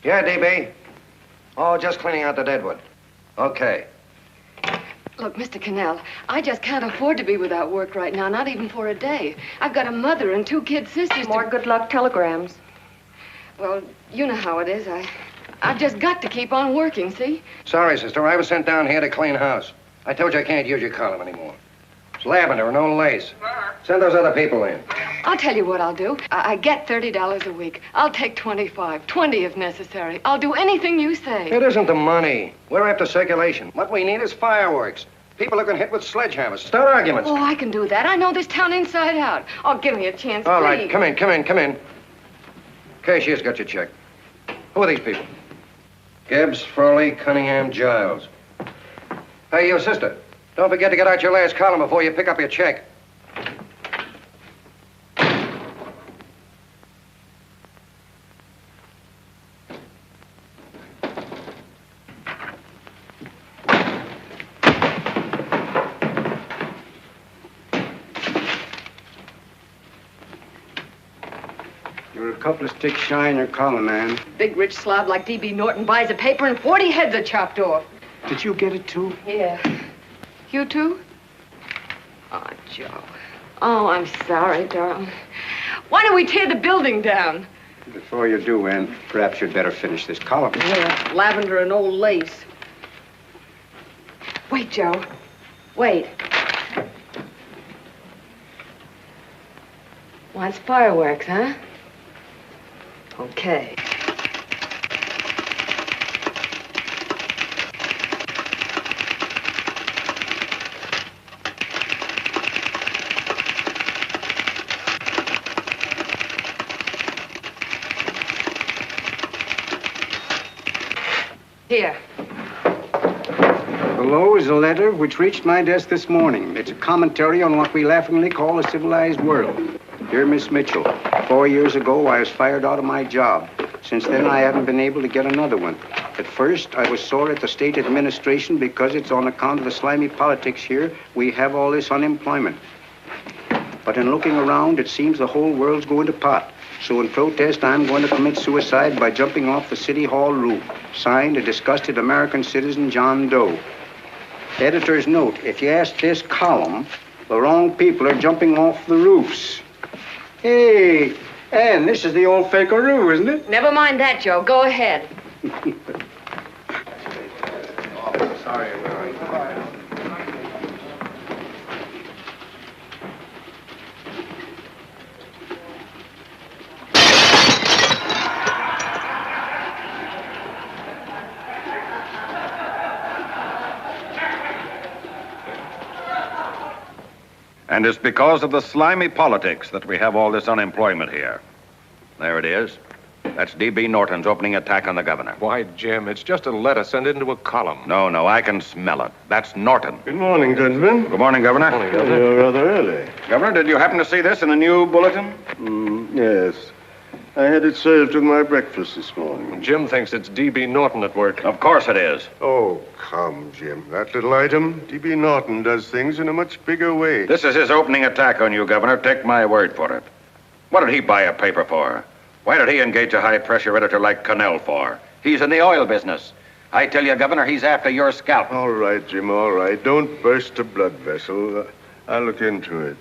Yeah, DB. Oh, just cleaning out the deadwood. Okay. Look, Mr. Connell, I just can't afford to be without work right now, not even for a day. I've got a mother and 2 kid sisters. More good luck telegrams. Well, you know how it is. I've just got to keep on working, see? Sorry, sister. I was sent down here to clean house. I told you I can't use your column anymore. It's lavender and no lace. Send those other people in. I'll tell you what I'll do. I get $30 a week. I'll take 25, 20 if necessary. I'll do anything you say. It isn't the money. We're after circulation. What we need is fireworks. People who can hit with sledgehammers. Start arguments. Oh, I can do that. I know this town inside out. Oh, give me a chance, All please. right, come in. Cashier's got your check. Who are these people? Gibbs, Frawley, Cunningham, Giles. Hey, you sister. Don't forget to get out your last column before you pick up your check. You're a couple of sticks shy in your column, man. Big rich slob like D.B. Norton buys a paper and 40 heads are chopped off. Did you get it, too? Yeah. You too? Oh, Joe. Oh, I'm sorry, darling. Why don't we tear the building down? Before you do, Ann, perhaps you'd better finish this column. Yeah, lavender and old lace. Wait, Joe. Wait. Wants fireworks, huh? Okay. Here. Below is a letter which reached my desk this morning. It's a commentary on what we laughingly call a civilized world. Dear Miss Mitchell, 4 years ago, I was fired out of my job. Since then, I haven't been able to get another one. At first, I was sore at the state administration because it's on account of the slimy politics here we have all this unemployment. But in looking around, it seems the whole world's going to pot. So in protest, I'm going to commit suicide by jumping off the City Hall roof. Signed, a disgusted American citizen, John Doe. Editor's note, if you ask this column, the wrong people are jumping off the roofs. Hey, Ann, this is the old fakeroo, isn't it? Never mind that, Joe. Go ahead. Sorry. And it's because of the slimy politics that we have all this unemployment here. There it is. That's D.B. Norton's opening attack on the governor. Why, Jim, it's just a letter sent into a column. No, I can smell it. That's Norton. Good morning, gentlemen. Good morning, Governor. Morning, Governor. You're rather early. Governor, did you happen to see this in the new bulletin? Yes. I had it served with my breakfast this morning. Jim thinks it's D.B. Norton at work. Of course it is. Oh, come, Jim. That little item, D.B. Norton does things in a much bigger way. This is his opening attack on you, Governor. Take my word for it. What did he buy a paper for? Why did he engage a high-pressure editor like Connell for? He's in the oil business. I tell you, Governor, he's after your scalp. All right, Jim, all right. Don't burst a blood vessel. I'll look into it.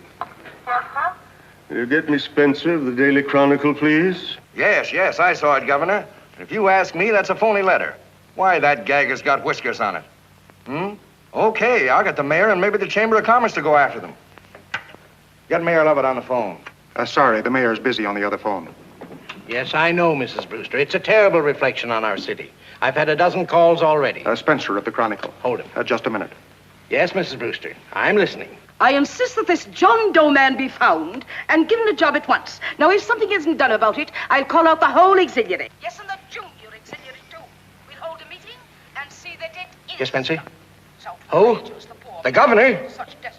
Will you get me Spencer of the Daily Chronicle, please? Yes, I saw it, Governor. If you ask me, that's a phony letter. Why, that gag has got whiskers on it. Okay, I'll get the mayor and maybe the Chamber of Commerce to go after them. Get Mayor Lovett on the phone. Sorry, the mayor's busy on the other phone. Yes, I know, Mrs. Brewster. It's a terrible reflection on our city. I've had a dozen calls already. Spencer of the Chronicle. Hold him. Just a minute. Yes, Mrs. Brewster. I'm listening. I insist that this John Doe man be found and given a job at once. Now, if something isn't done about it, I'll call out the whole auxiliary. Yes, and the junior auxiliary, too. We'll hold a meeting and see that it is. Yes, Spencer? Who? The governor?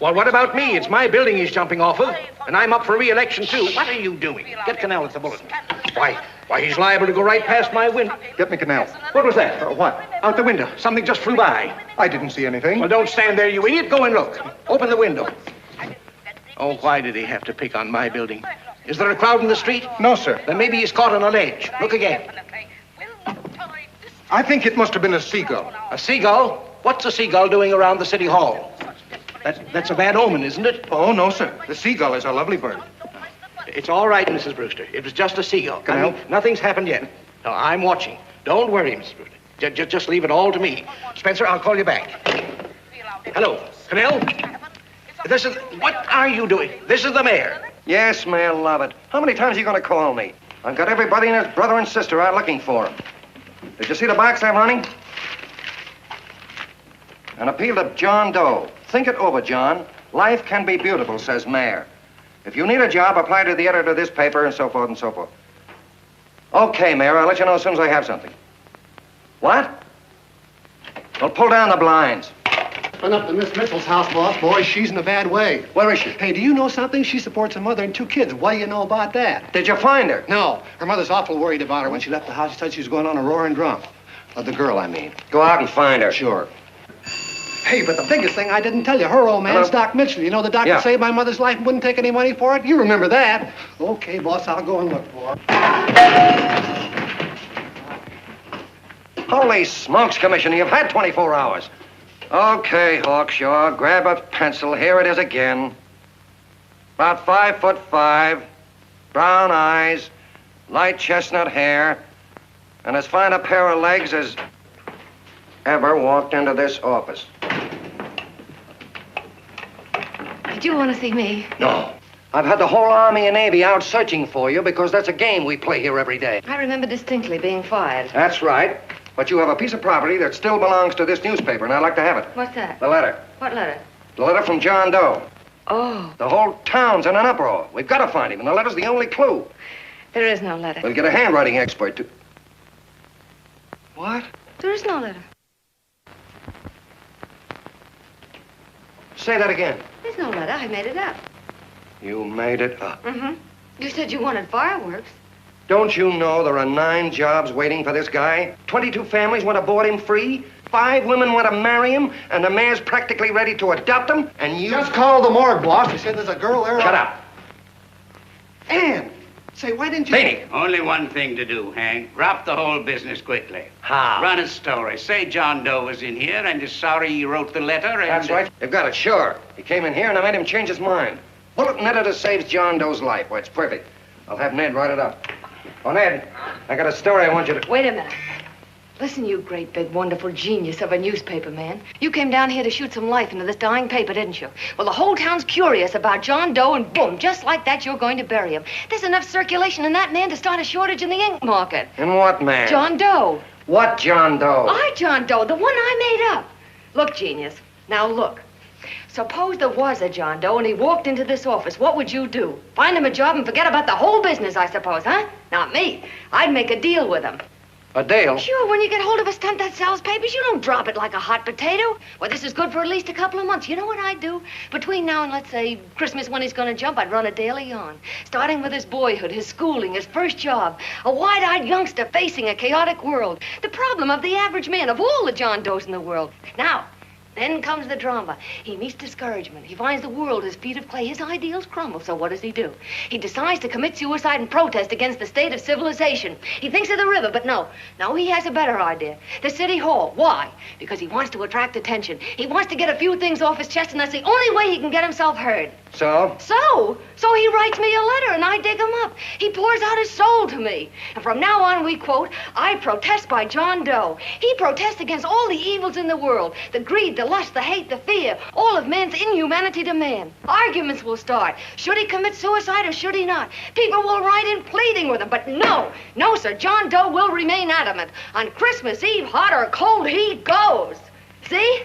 Well, what about me? It's my building he's jumping off of, and I'm up for re-election, too. What are you doing? Get Connell at the Bulletin. Why, he's liable to go right past my window. Get me Connell. What was that? What? Out the window. Something just flew by. I didn't see anything. Well, don't stand there, you idiot. Go and look. Open the window. Oh, why did he have to pick on my building? Is there a crowd in the street? No, sir. Then maybe he's caught on a ledge. Look again. I think it must have been a seagull. A seagull? What's a seagull doing around the city hall? That's a bad omen, isn't it? Oh, no, sir. The seagull is a lovely bird. It's all right, Mrs. Brewster. It was just a seagull. Connell? Nothing's happened yet. No, I'm watching. Don't worry, Mrs. Brewster. Just leave it all to me. Spencer, I'll call you back. Hello, Connell? What are you doing? This is the mayor. Yes, Mayor Lovett. How many times are you going to call me? I've got everybody and his brother and sister out looking for him. Did you see the box I'm running? An appeal to John Doe. Think it over, John. Life can be beautiful, says Mayor. If you need a job, apply to the editor of this paper and so forth and so forth. Okay, Mayor, I'll let you know as soon as I have something. What? Well, pull down the blinds. Went up to Miss Mitchell's house, boss. Boy, she's in a bad way. Where is she? Hey, do you know something? She supports a mother and two kids. What do you know about that? Did you find her? No. Her mother's awful worried about her. When she left the house, she said she was going on a roaring drunk. The girl, I mean. Go out and find her. Sure. Hey, but the biggest thing I didn't tell you, her old man's Doc Mitchell. You know the doctor saved my mother's life and wouldn't take any money for it? You remember that. Okay, boss, I'll go and look for her. Holy smokes, Commissioner, you've had 24 hours. Okay, Hawkshaw, grab a pencil. Here it is again. About 5'5", brown eyes, light chestnut hair, and as fine a pair of legs as ever walked into this office. Did you want to see me? No. I've had the whole Army and Navy out searching for you because that's a game we play here every day. I remember distinctly being fired. That's right. But you have a piece of property that still belongs to this newspaper, and I'd like to have it. What's that? The letter. What letter? The letter from John Doe. Oh. The whole town's in an uproar. We've got to find him, and the letter's the only clue. There is no letter. We'll get a handwriting expert to... What? There is no letter. Say that again. There's no letter. I made it up. You made it up. Mm-hmm. You said you wanted fireworks. Don't you know there are 9 jobs waiting for this guy? 22 families want to board him free. 5 women want to marry him, and the mayor's practically ready to adopt him, and you... Just call the morgue, boss. They said there's a girl there. Shut up. Ann! Say, why didn't you... Beanie! Only one thing to do, Hank. Drop the whole business quickly. How? Run a story. Say John Doe was in here and is sorry he wrote the letter and... That's right. You've got it, sure. He came in here and I made him change his mind. Bulletin editor saves John Doe's life. Why, it's perfect. I'll have Ned write it up. Oh, Ned, I got a story I want you to... Wait a minute. Listen, you great, big, wonderful genius of a newspaper man. You came down here to shoot some life into this dying paper, didn't you? Well, the whole town's curious about John Doe, and boom, just like that, you're going to bury him. There's enough circulation in that man to start a shortage in the ink market. And what man? John Doe. What John Doe? John Doe, the one I made up. Look, genius, now look. Suppose there was a John Doe and he walked into this office. What would you do? Find him a job and forget about the whole business, I suppose, huh? Not me. I'd make a deal with him. A deal? Sure, when you get hold of a stunt that sells papers, you don't drop it like a hot potato. Well, this is good for at least a couple of months. You know what I'd do? Between now and, let's say, Christmas when he's going to jump, I'd run a daily on. Starting with his boyhood, his schooling, his first job. A wide-eyed youngster facing a chaotic world. The problem of the average man, of all the John Does in the world. Now, then comes the drama. He meets discouragement. He finds the world his feet of clay. His ideals crumble. So what does he do? He decides to commit suicide and protest against the state of civilization. He thinks of the river, but no, he has a better idea. The city hall. Why? Because he wants to attract attention. He wants to get a few things off his chest, and that's the only way he can get himself heard. So? So he writes me a letter, and I dig him up. He pours out his soul to me. And from now on, we quote, I protest by John Doe. He protests against all the evils in the world. The greed, the lust, the hate, the fear. All of man's inhumanity to man. Arguments will start. Should he commit suicide or should he not? People will write in pleading with him. But no, sir. John Doe will remain adamant. On Christmas Eve, hot or cold, he goes. See?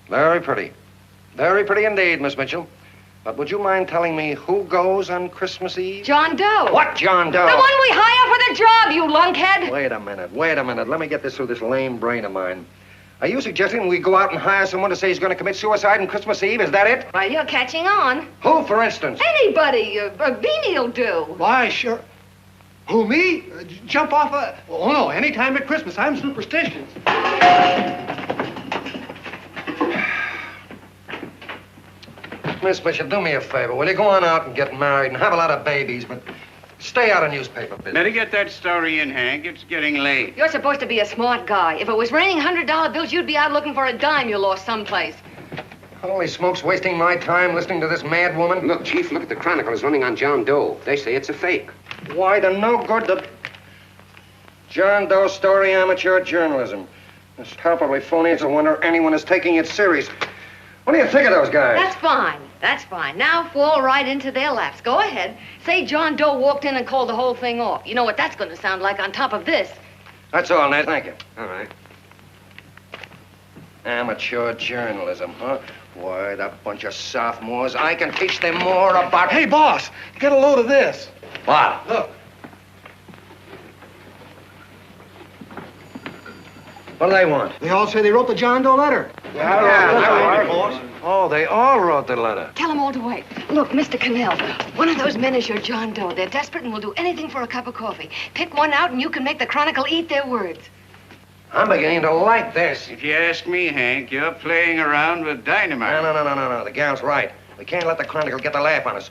Very pretty. Very pretty indeed, Miss Mitchell. But would you mind telling me who goes on Christmas Eve? John Doe. What John Doe? The one we hire for the job, you lunkhead. Wait a minute. Let me get this through this lame brain of mine. Are you suggesting we go out and hire someone to say he's going to commit suicide on Christmas Eve? Is that it? Well, you're catching on. Who, for instance? Anybody. Beanie'll do. Why, sure. Who, me? Jump off a... Oh, no, any time at Christmas. I'm superstitious. Miss Mitchell, do me a favor. Will you go on out and get married and have a lot of babies, but stay out of newspaper business. Better get that story in, Hank. It's getting late. You're supposed to be a smart guy. If it was raining $100 bills, you'd be out looking for a dime you lost someplace. Holy smokes, wasting my time listening to this mad woman. Look, Chief, look at the Chronicle. It's running on John Doe. They say it's a fake. Why, the no good, the... John Doe story, amateur journalism. It's palpably phony. It's a wonder anyone is taking it serious. What do you think of those guys? That's fine. Now fall right into their laps. Go ahead. Say John Doe walked in and called the whole thing off. You know what that's going to sound like on top of this. That's all, Ned. Thank you. All right. Amateur journalism, huh? Why, that bunch of sophomores. I can teach them more about... Hey, boss, get a load of this. What? Look. What do they want? They all say they wrote the John Doe letter. Oh, they all wrote the letter. Tell them all to wait. Look, Mr. Connell, one of those men is your John Doe. They're desperate and will do anything for a cup of coffee. Pick one out and you can make the Chronicle eat their words. I'm beginning to like this. If you ask me, Hank, you're playing around with dynamite. No. The gal's right. We can't let the Chronicle get the laugh on us.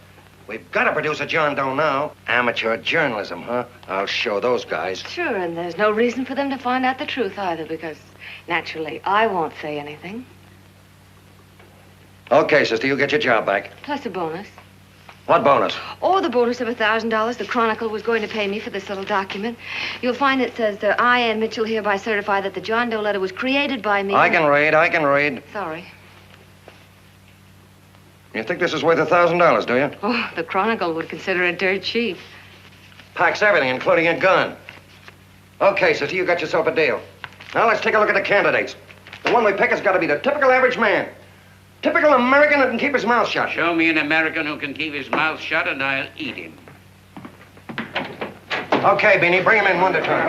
We've got to produce a John Doe now. Amateur journalism, huh? I'll show those guys. Sure, and there's no reason for them to find out the truth either, because, naturally, I won't say anything. Okay, sister, you get your job back. Plus a bonus. What bonus? Oh, the bonus of $1,000 the Chronicle was going to pay me for this little document. You'll find it says, I, Ann Mitchell, hereby certify that the John Doe letter was created by me. I can read. Sorry. You think this is worth $1,000, do you? Oh, the Chronicle would consider it dirt cheap. Packs everything, including a gun. Okay, sister, you got yourself a deal. Now let's take a look at the candidates. The one we pick has got to be the typical average man. Typical American that can keep his mouth shut. Show me an American who can keep his mouth shut and I'll eat him. Okay, Beanie, bring him in one at a time.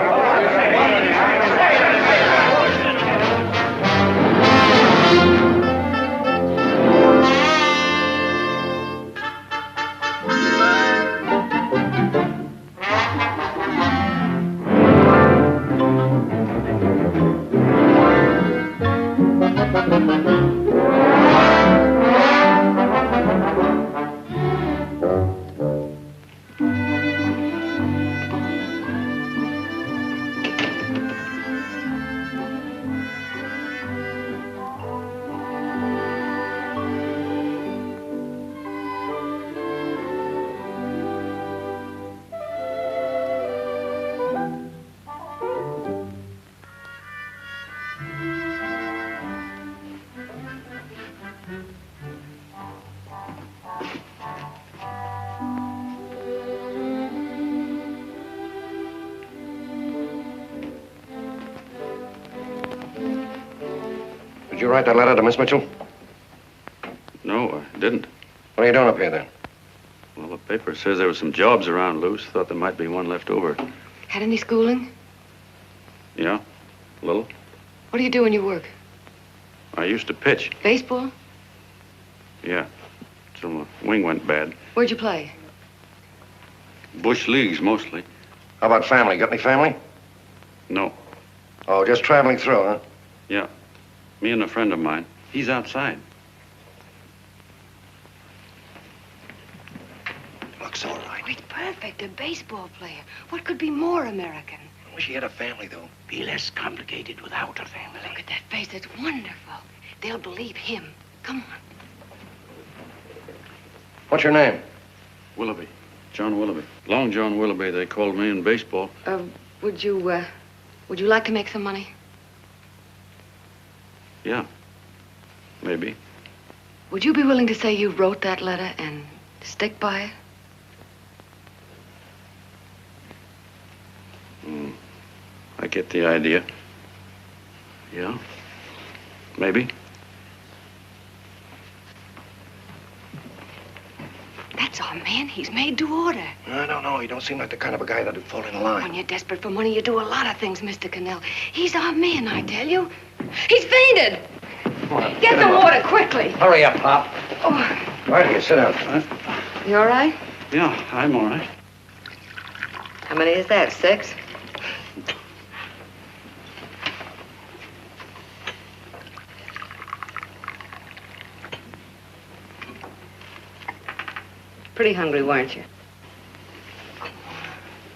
Did you write that letter to Miss Mitchell? No, I didn't. What are you doing up here, then? Well, the paper says there were some jobs around loose. Thought there might be one left over. Had any schooling? Yeah, a little. What do you do when you work? I used to pitch. Baseball? Yeah, till my wing went bad. Where'd you play? Bush leagues, mostly. How about family? Got any family? No. Oh, just traveling through, huh? Yeah, me and a friend of mine. He's outside. Looks all right. Oh, it's perfect. A baseball player. What could be more American? I wish he had a family, though. Be less complicated without a family. Look at that face. It's wonderful. They'll believe him. Come on. What's your name? Willoughby. John Willoughby. Long John Willoughby, they called me in baseball. Would you like to make some money? Yeah, maybe. Would you be willing to say you wrote that letter and stick by it? I get the idea. Yeah, maybe. That's our man. He's made to order. I don't know. He don't seem like the kind of a guy that'd fall in line. When you're desperate for money, you do a lot of things, Mr. Connell. He's our man, I tell you. He's fainted. Get the water quickly. Hurry up, Pop. Oh. Right here, sit down. You all right? Yeah, I'm all right. How many is that, 6? Pretty hungry, weren't you?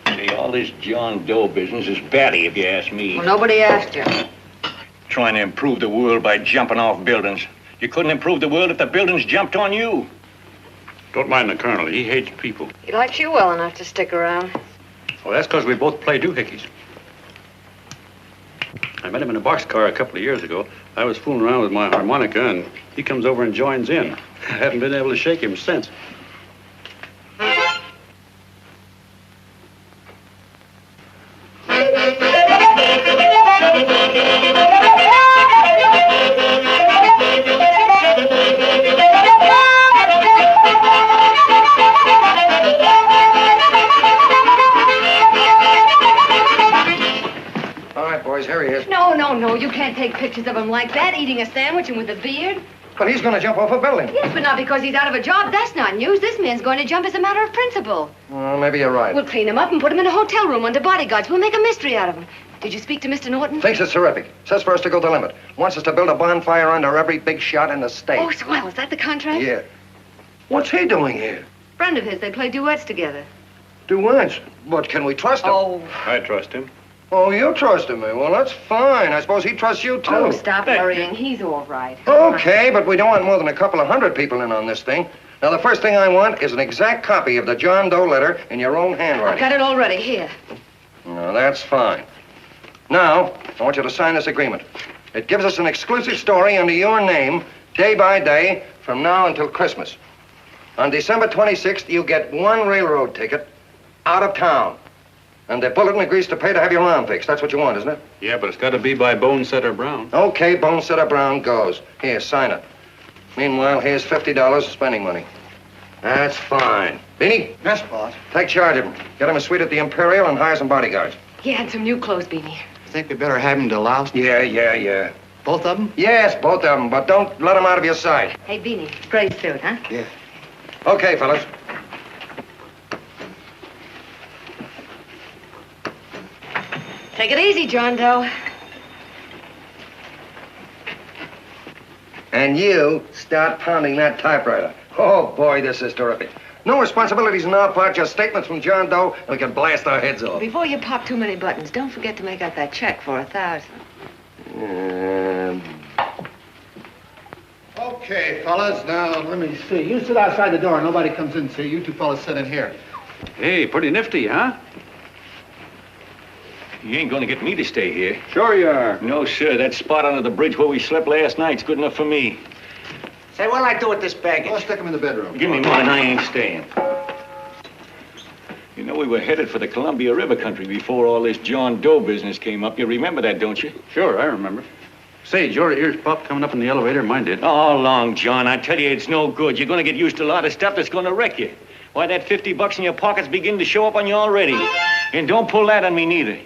See, all this John Doe business is batty, if you ask me. Well, nobody asked you. Trying to improve the world by jumping off buildings. You couldn't improve the world if the buildings jumped on you. Don't mind the colonel. He hates people. He likes you well enough to stick around. Well, that's because we both play doohickeys. I met him in a boxcar a couple of years ago. I was fooling around with my harmonica, and he comes over and joins in. I haven't been able to shake him since. No, you can't take pictures of him like that, eating a sandwich and with a beard. But he's going to jump off a building. Yes, but not because he's out of a job. That's not news. This man's going to jump as a matter of principle. Well, maybe you're right. We'll clean him up and put him in a hotel room under bodyguards. We'll make a mystery out of him. Did you speak to Mr. Norton? Thinks it's terrific. Says for us to go the limit. Wants us to build a bonfire under every big shot in the state. Oh, swell. Is that the contract? Yeah. What's he doing here? Friend of his. They play duets together. Duets? But can we trust him? Oh. I trust him. Oh, you trusted me. Well, that's fine. I suppose he trusts you, too. Oh, stop worrying. He's all right. Okay, but we don't want more than a couple of 100 people in on this thing. Now, the first thing I want is an exact copy of the John Doe letter in your own handwriting. I've got it already. Here. No, that's fine. Now, I want you to sign this agreement. It gives us an exclusive story under your name, day by day, from now until Christmas. On December 26th, you get 1 railroad ticket out of town. And the Bulletin agrees to pay to have your arm fixed. That's what you want, isn't it? Yeah, but it's got to be by Bonesetter Brown. Okay, Bonesetter Brown goes. Here, sign it. Meanwhile, here's $50 of spending money. That's fine. Beanie? Yes, boss. Take charge of him. Get him a suite at the Imperial and hire some bodyguards. Yeah, and some new clothes, Beanie. Think we better have him to Laos? Yeah. Both of them? Yes, both of them, but don't let them out of your sight. Hey, Beanie, gray suit, huh? Yeah. Okay, fellas. Take it easy, John Doe. And you start pounding that typewriter. Oh, boy, this is terrific. No responsibilities on our part, just statements from John Doe, and we can blast our heads off. Before you pop too many buttons, don't forget to make out that check for 1,000. Okay, fellas, now, let me see. You sit outside the door. Nobody comes in, see? You two fellas sit in here. Hey, pretty nifty, huh? You ain't gonna get me to stay here. Sure you are. No, sir. That spot under the bridge where we slept last night's good enough for me. Say, what'll I do with this baggage? Go stick him in the bedroom. Give me mine. I ain't staying. You know, we were headed for the Columbia River country before all this John Doe business came up. You remember that, don't you? Sure, I remember. Say, did your ears pop coming up in the elevator? Mine did. All along, John. I tell you, it's no good. You're going to get used to a lot of stuff that's going to wreck you. Why, that $50 in your pocket's beginning to show up on you already. And don't pull that on me, neither.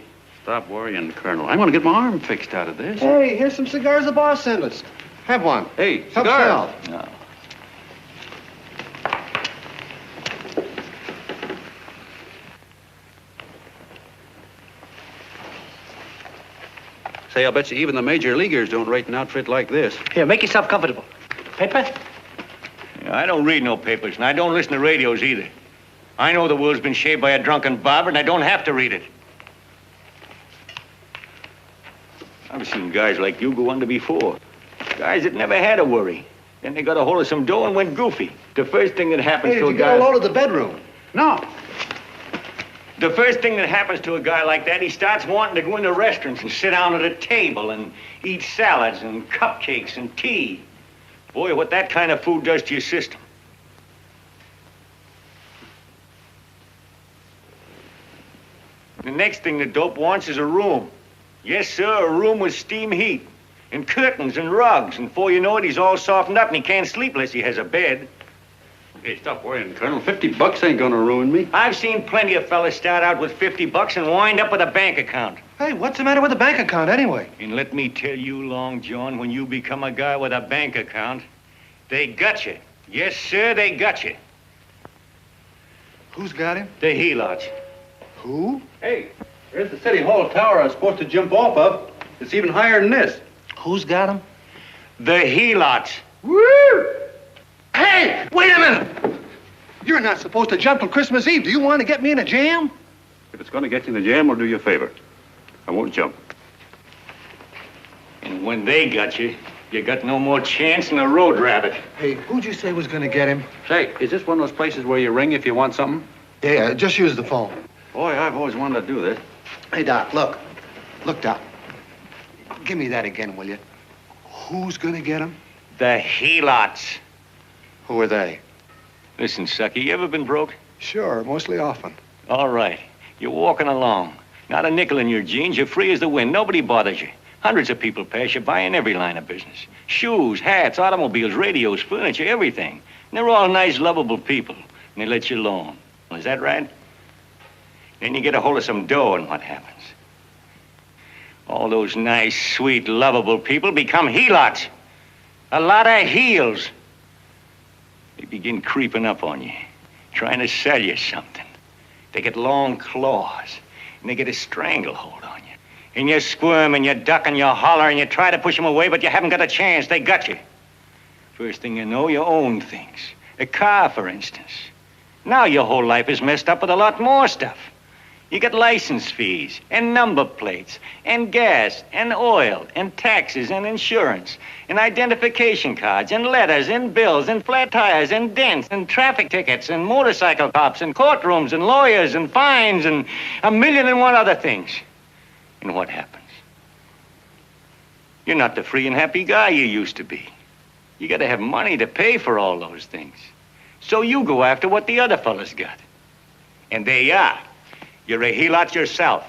Stop worrying, Colonel. I'm going to get my arm fixed out of this. Hey, here's some cigars the boss sent us. Have one. Hey, Help cigars. yourself. No. Say, I'll bet you even the major leaguers don't rate an outfit like this. Here, make yourself comfortable. Paper? I don't read no papers, and I don't listen to radios either. I know the world's been shaped by a drunken barber, and I don't have to read it. I've seen guys like you go under before. Guys that never had a worry. Then they got a hold of some dough and went goofy. The first thing that happens Hey, to did a you guy... get a load of the bedroom? No. The first thing that happens to a guy like that, he starts wanting to go into restaurants and sit down at a table and eat salads and cupcakes and tea. Boy, what that kind of food does to your system. The next thing the dope wants is a room. Yes, sir, a room with steam heat and curtains and rugs. And before you know it, he's all softened up and he can't sleep unless he has a bed. Hey, stop worrying, Colonel. $50 ain't gonna ruin me. I've seen plenty of fellas start out with $50 and wind up with a bank account. Hey, what's the matter with the bank account anyway? And let me tell you, Long John, when you become a guy with a bank account, they got you. Yes, sir, they got you. Who's got him? The helots. Who? Hey, there's the City Hall tower I was supposed to jump off of. It's even higher than this. Who's got him? The helots. Woo! Hey, wait a minute! You're not supposed to jump on Christmas Eve. Do you want to get me in a jam? If it's gonna get you in the jam, I'll do you a favor. I won't jump. And when they got you, you got no more chance than a road rabbit. Hey, who'd you say was going to get him? Say, is this one of those places where you ring if you want something? Yeah, just use the phone. Boy, I've always wanted to do this. Hey, Doc, look. Look, Doc. Give me that again, will you? Who's going to get him? The helots. Who are they? Listen, sucker, you ever been broke? Sure, mostly often. All right. You're walking along. Not a nickel in your jeans. You're free as the wind. Nobody bothers you. Hundreds of people pass you by in every line of business. Shoes, hats, automobiles, radios, furniture, everything. And they're all nice, lovable people. And they let you alone. Is that right? Then you get a hold of some dough, and what happens? All those nice, sweet, lovable people become helots. A lot of heels. They begin creeping up on you, trying to sell you something. They get long claws, and they get a stranglehold on you. And you squirm, and you duck, and you holler, and you try to push them away, but you haven't got a chance. They got you. First thing you know, you own things. A car, for instance. Now your whole life is messed up with a lot more stuff. You get license fees, and number plates, and gas, and oil, and taxes, and insurance, and identification cards, and letters, and bills, and flat tires, and dents, and traffic tickets, and motorcycle cops, and courtrooms, and lawyers, and fines, and 1,000,001 other things. And what happens? You're not the free and happy guy you used to be. You gotta have money to pay for all those things. So you go after what the other fellas got. And there you are. You're a helot yourself.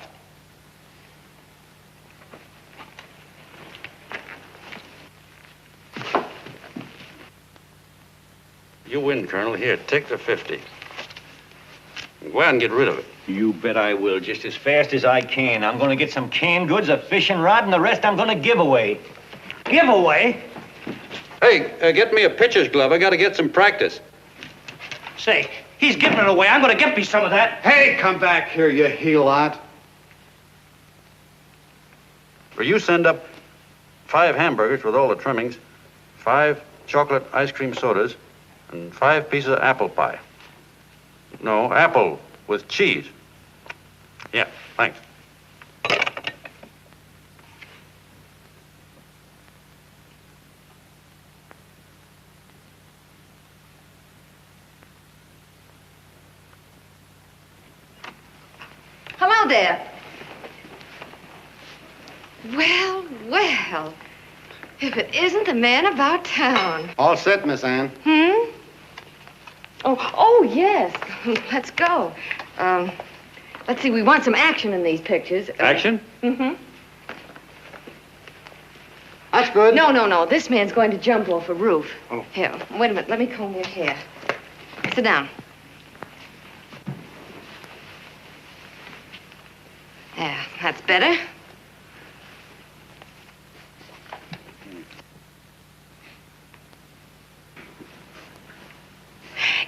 You win, Colonel. Here, take the 50. Go out and get rid of it. You bet I will, just as fast as I can. I'm gonna get some canned goods, a fishing rod, and the rest I'm gonna give away. Give away? Hey, get me a pitcher's glove. I gotta get some practice. Say, he's giving it away. I'm going to get me some of that. Hey, come back here, you helot. Or you send up 5 hamburgers with all the trimmings, 5 chocolate ice cream sodas, and 5 pieces of apple pie. No, apple with cheese. Yeah, thanks. Hello there. Well, well. If it isn't the man about town. All set, Miss Ann. Oh, yes. Let's go. Let's see, we want some action in these pictures. Action? Mm-hmm. That's good. No. This man's going to jump off a roof. Oh. Here, wait a minute. Let me comb your hair. Sit down. Yeah, that's better.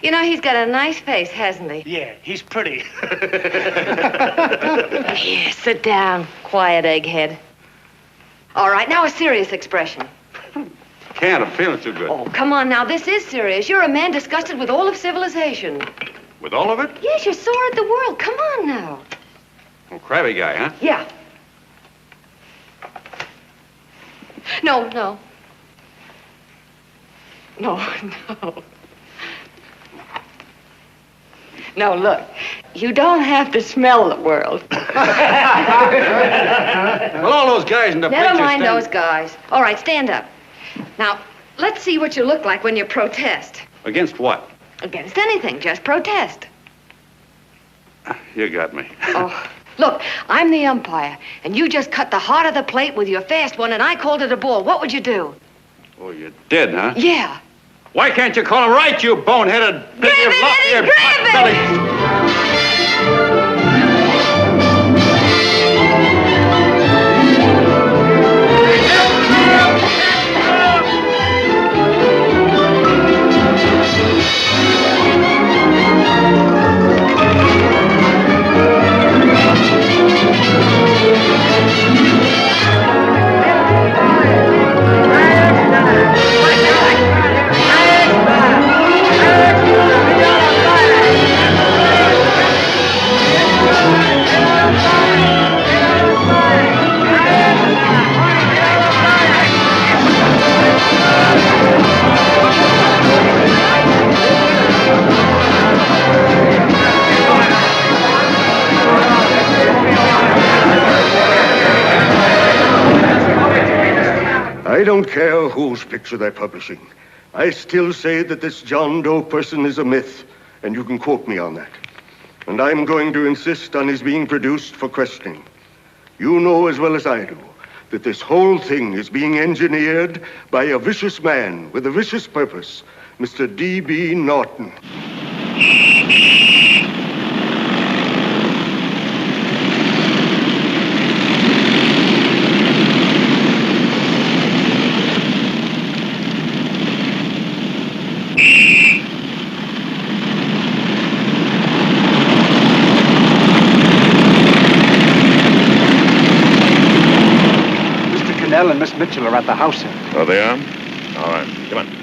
You know, he's got a nice face, hasn't he? Yeah, he's pretty. Here, sit down. Quiet, egghead. All right, now a serious expression. Can't, I'm feeling too good. Oh, come on now. This is serious. You're a man disgusted with all of civilization. With all of it? Yes, you're sore at the world. Come on now. Oh, crabby guy, huh? Yeah. No. No, look. You don't have to smell the world. Well, all those guys in the picture Never mind stand- those guys. All right, stand up. Now, let's see what you look like when you protest. Against what? Against anything, just protest. You got me. Oh, look, I'm the umpire, and you just cut the heart of the plate with your fast one, and I called it a ball. What would you do? Oh, you did, huh? Yeah. Why can't you call him right, you boneheaded... Grab it, Eddie, grab it! I don't care whose picture they're publishing. I still say that this John Doe person is a myth, and you can quote me on that. And I'm going to insist on his being produced for questioning. You know as well as I do that this whole thing is being engineered by a vicious man with a vicious purpose, Mr. D.B. Norton. Connell and Miss Mitchell are at the house, sir. Oh, they are? All right, come on.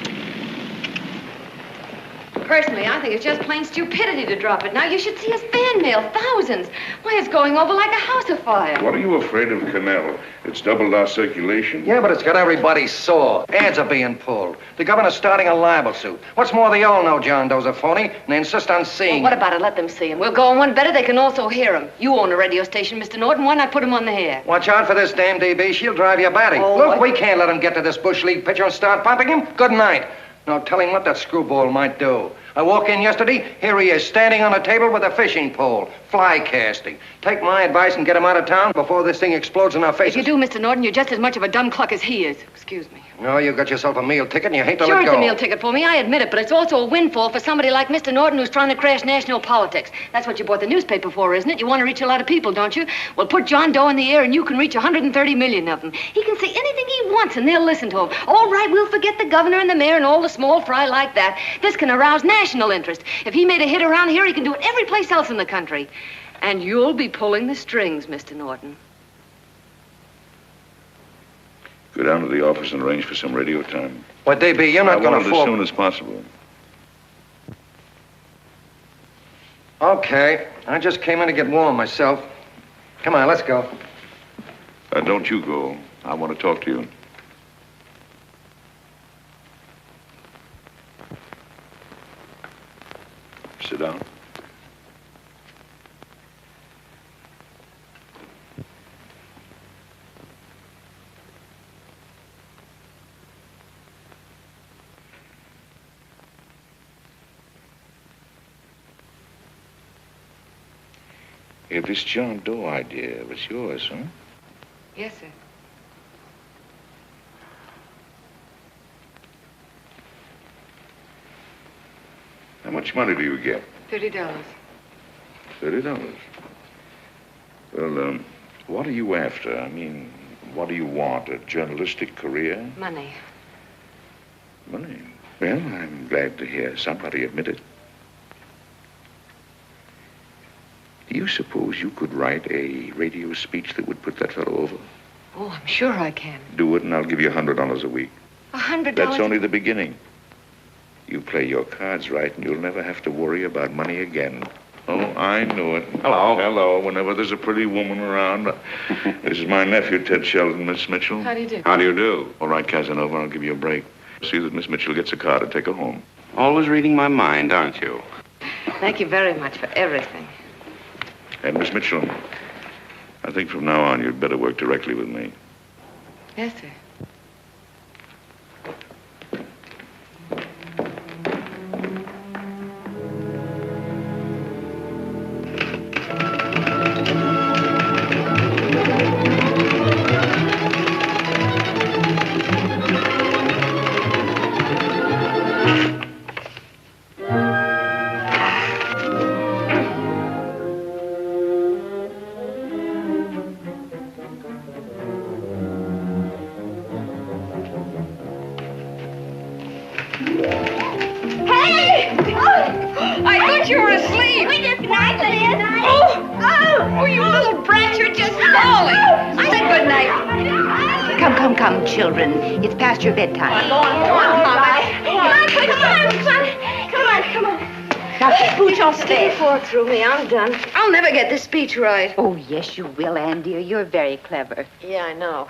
Personally, I think it's just plain stupidity to drop it. Now, you should see his fan mail, thousands. Why, it's going over like a house afire. What are you afraid of, Connell? It's doubled our circulation. Yeah, but it's got everybody sore. Ads are being pulled. The governor's starting a libel suit. What's more, they all know John Doe's a phony, and they insist on seeing Well, what about it? Let them see him. We'll go on one better. They can also hear him. You own a radio station, Mr. Norton. Why not put him on the air? Watch out for this damn DB. She'll drive you batty. Oh, Look, we can't let him get to this Bush League pitcher and start pumping him. Good night. Now, tell him what that screwball might do. I walk in yesterday, here he is, standing on a table with a fishing pole, fly casting. Take my advice and get him out of town before this thing explodes in our faces. If you do, Mr. Norton, you're just as much of a dumb cluck as he is. Excuse me. No, you got yourself a meal ticket and you hate to Sure, let go. it's a meal ticket for me, I admit it, but it's also a windfall for somebody like Mr. Norton who's trying to crash national politics. That's what you bought the newspaper for, isn't it? You want to reach a lot of people, don't you? Well, put John Doe in the air and you can reach 130 million of them. He can say anything he wants and they'll listen to him. All right, we'll forget the governor and the mayor and all the small fry like that. This can arouse national interest. If he made a hit around here, he can do it every place else in the country. And you'll be pulling the strings, Mr. Norton. Go down to the office and arrange for some radio time. What, DB, you're not going I want to it fall... as soon as possible. Okay. I just came in to get warm myself. Come on, let's go. Don't you go. I want to talk to you. Sit down. If this John Doe idea was yours, huh? Yes, sir. How much money do you get? $30. $30. Well, what are you after? I mean, what do you want? A journalistic career? Money. Money? Well, I'm glad to hear somebody admit it. Do you suppose you could write a radio speech that would put that fellow over? Oh, I'm sure I can. Do it, and I'll give you $100 a week. $100? That's only the beginning. You play your cards right, and you'll never have to worry about money again. Oh, I knew it. Hello. Hello. Whenever there's a pretty woman around. This is my nephew, Ted Sheldon, Miss Mitchell. How do you do? How do you do? All right, Casanova, I'll give you a break. See that Miss Mitchell gets a car to take her home. Always reading my mind, aren't you? Thank you very much for everything. And Miss Mitchell, I think from now on you'd better work directly with me. Yes, sir. Children, it's past your bedtime. Go on, Mama. Come on. Now, scooch off the bed. Fork through me. I'm done. I'll never get this speech right. Oh, yes, you will, Ann, dear. You're very clever. Yeah, I know.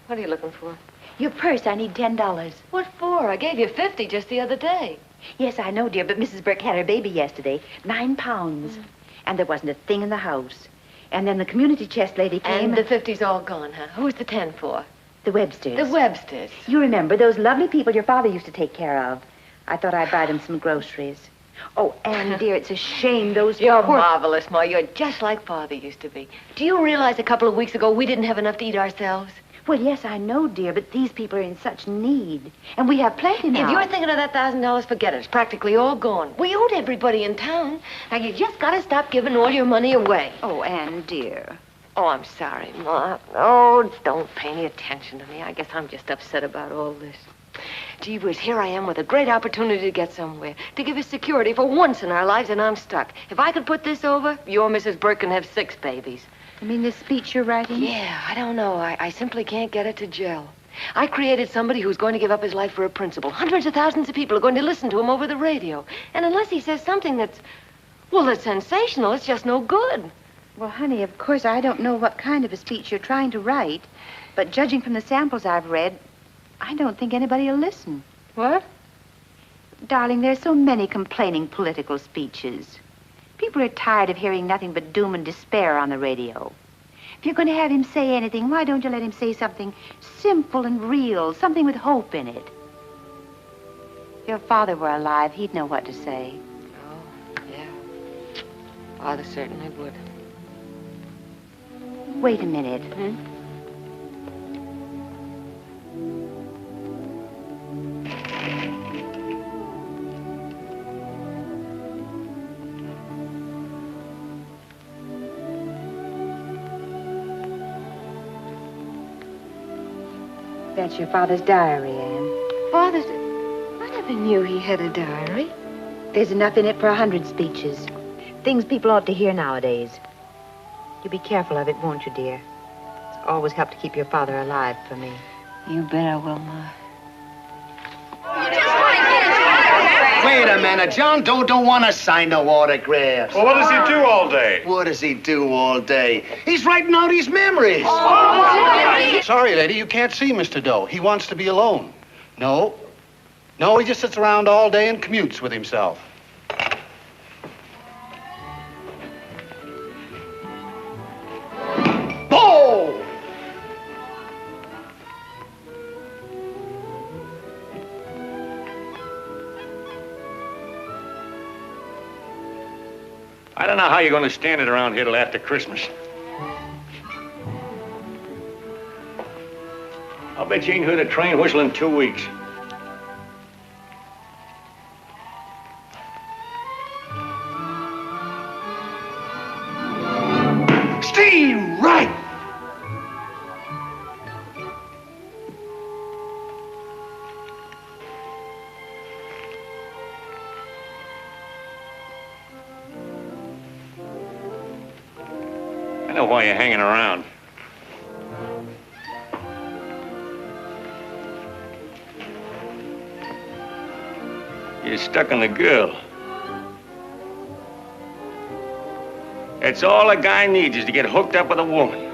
What are you looking for? Your purse. I need $10. What for? I gave you 50 just the other day. Yes, I know, dear, but Mrs. Burke had her baby yesterday. 9 pounds. And there wasn't a thing in the house. And then the community chest lady came. And the 50's all gone, huh? Who's the 10 for? The Websters. The Websters. You remember those lovely people your father used to take care of. I thought I'd buy them some groceries. Oh, Ann, dear, it's a shame those You're marvelous, Ma. You're just like Father used to be. Do you realize a couple of weeks ago we didn't have enough to eat ourselves? Well, yes, I know, dear, but these people are in such need. And we have plenty now. If you're thinking of that $1,000, forget it. It's practically all gone. We owed everybody in town. Now, you just got to stop giving all your money away. Oh, Ann, dear. Oh, I'm sorry, Ma. Oh, don't pay any attention to me. I guess I'm just upset about all this. Gee whiz, here I am with a great opportunity to get somewhere, to give us security for once in our lives, and I'm stuck. If I could put this over, your Mrs. Burke can have 6 babies. You mean this speech you're writing? Yeah, I don't know. I simply can't get it to gel. I created somebody who's going to give up his life for a principle. Hundreds of thousands of people are going to listen to him over the radio. And unless he says something that's sensational, it's just no good. Well, honey, of course, I don't know what kind of a speech you're trying to write, but judging from the samples I've read, I don't think anybody will listen. What? Darling, there's so many complaining political speeches. People are tired of hearing nothing but doom and despair on the radio. If you're going to have him say anything, why don't you let him say something simple and real, something with hope in it? If your father were alive, he'd know what to say. Oh, yeah. Father certainly would. Wait a minute. That's your father's diary, Anne. Father's... I never knew he had a diary. There's enough in it for 100 speeches. Things people ought to hear nowadays. You be careful of it, won't you, dear? It's always helped to keep your father alive for me. You bet I will, Ma. Wait a minute. John Doe don't want to sign no autographs. Well, what does he do all day? What does he do all day? He's writing out his memories. Sorry, lady, you can't see Mr. Doe. He wants to be alone. No, he just sits around all day and commutes with himself. Oh! I don't know how you're going to stand it around here till after Christmas. I'll bet you ain't heard a train whistle in 2 weeks. I know why you're hanging around. You're stuck on the girl. That's all a guy needs is to get hooked up with a woman.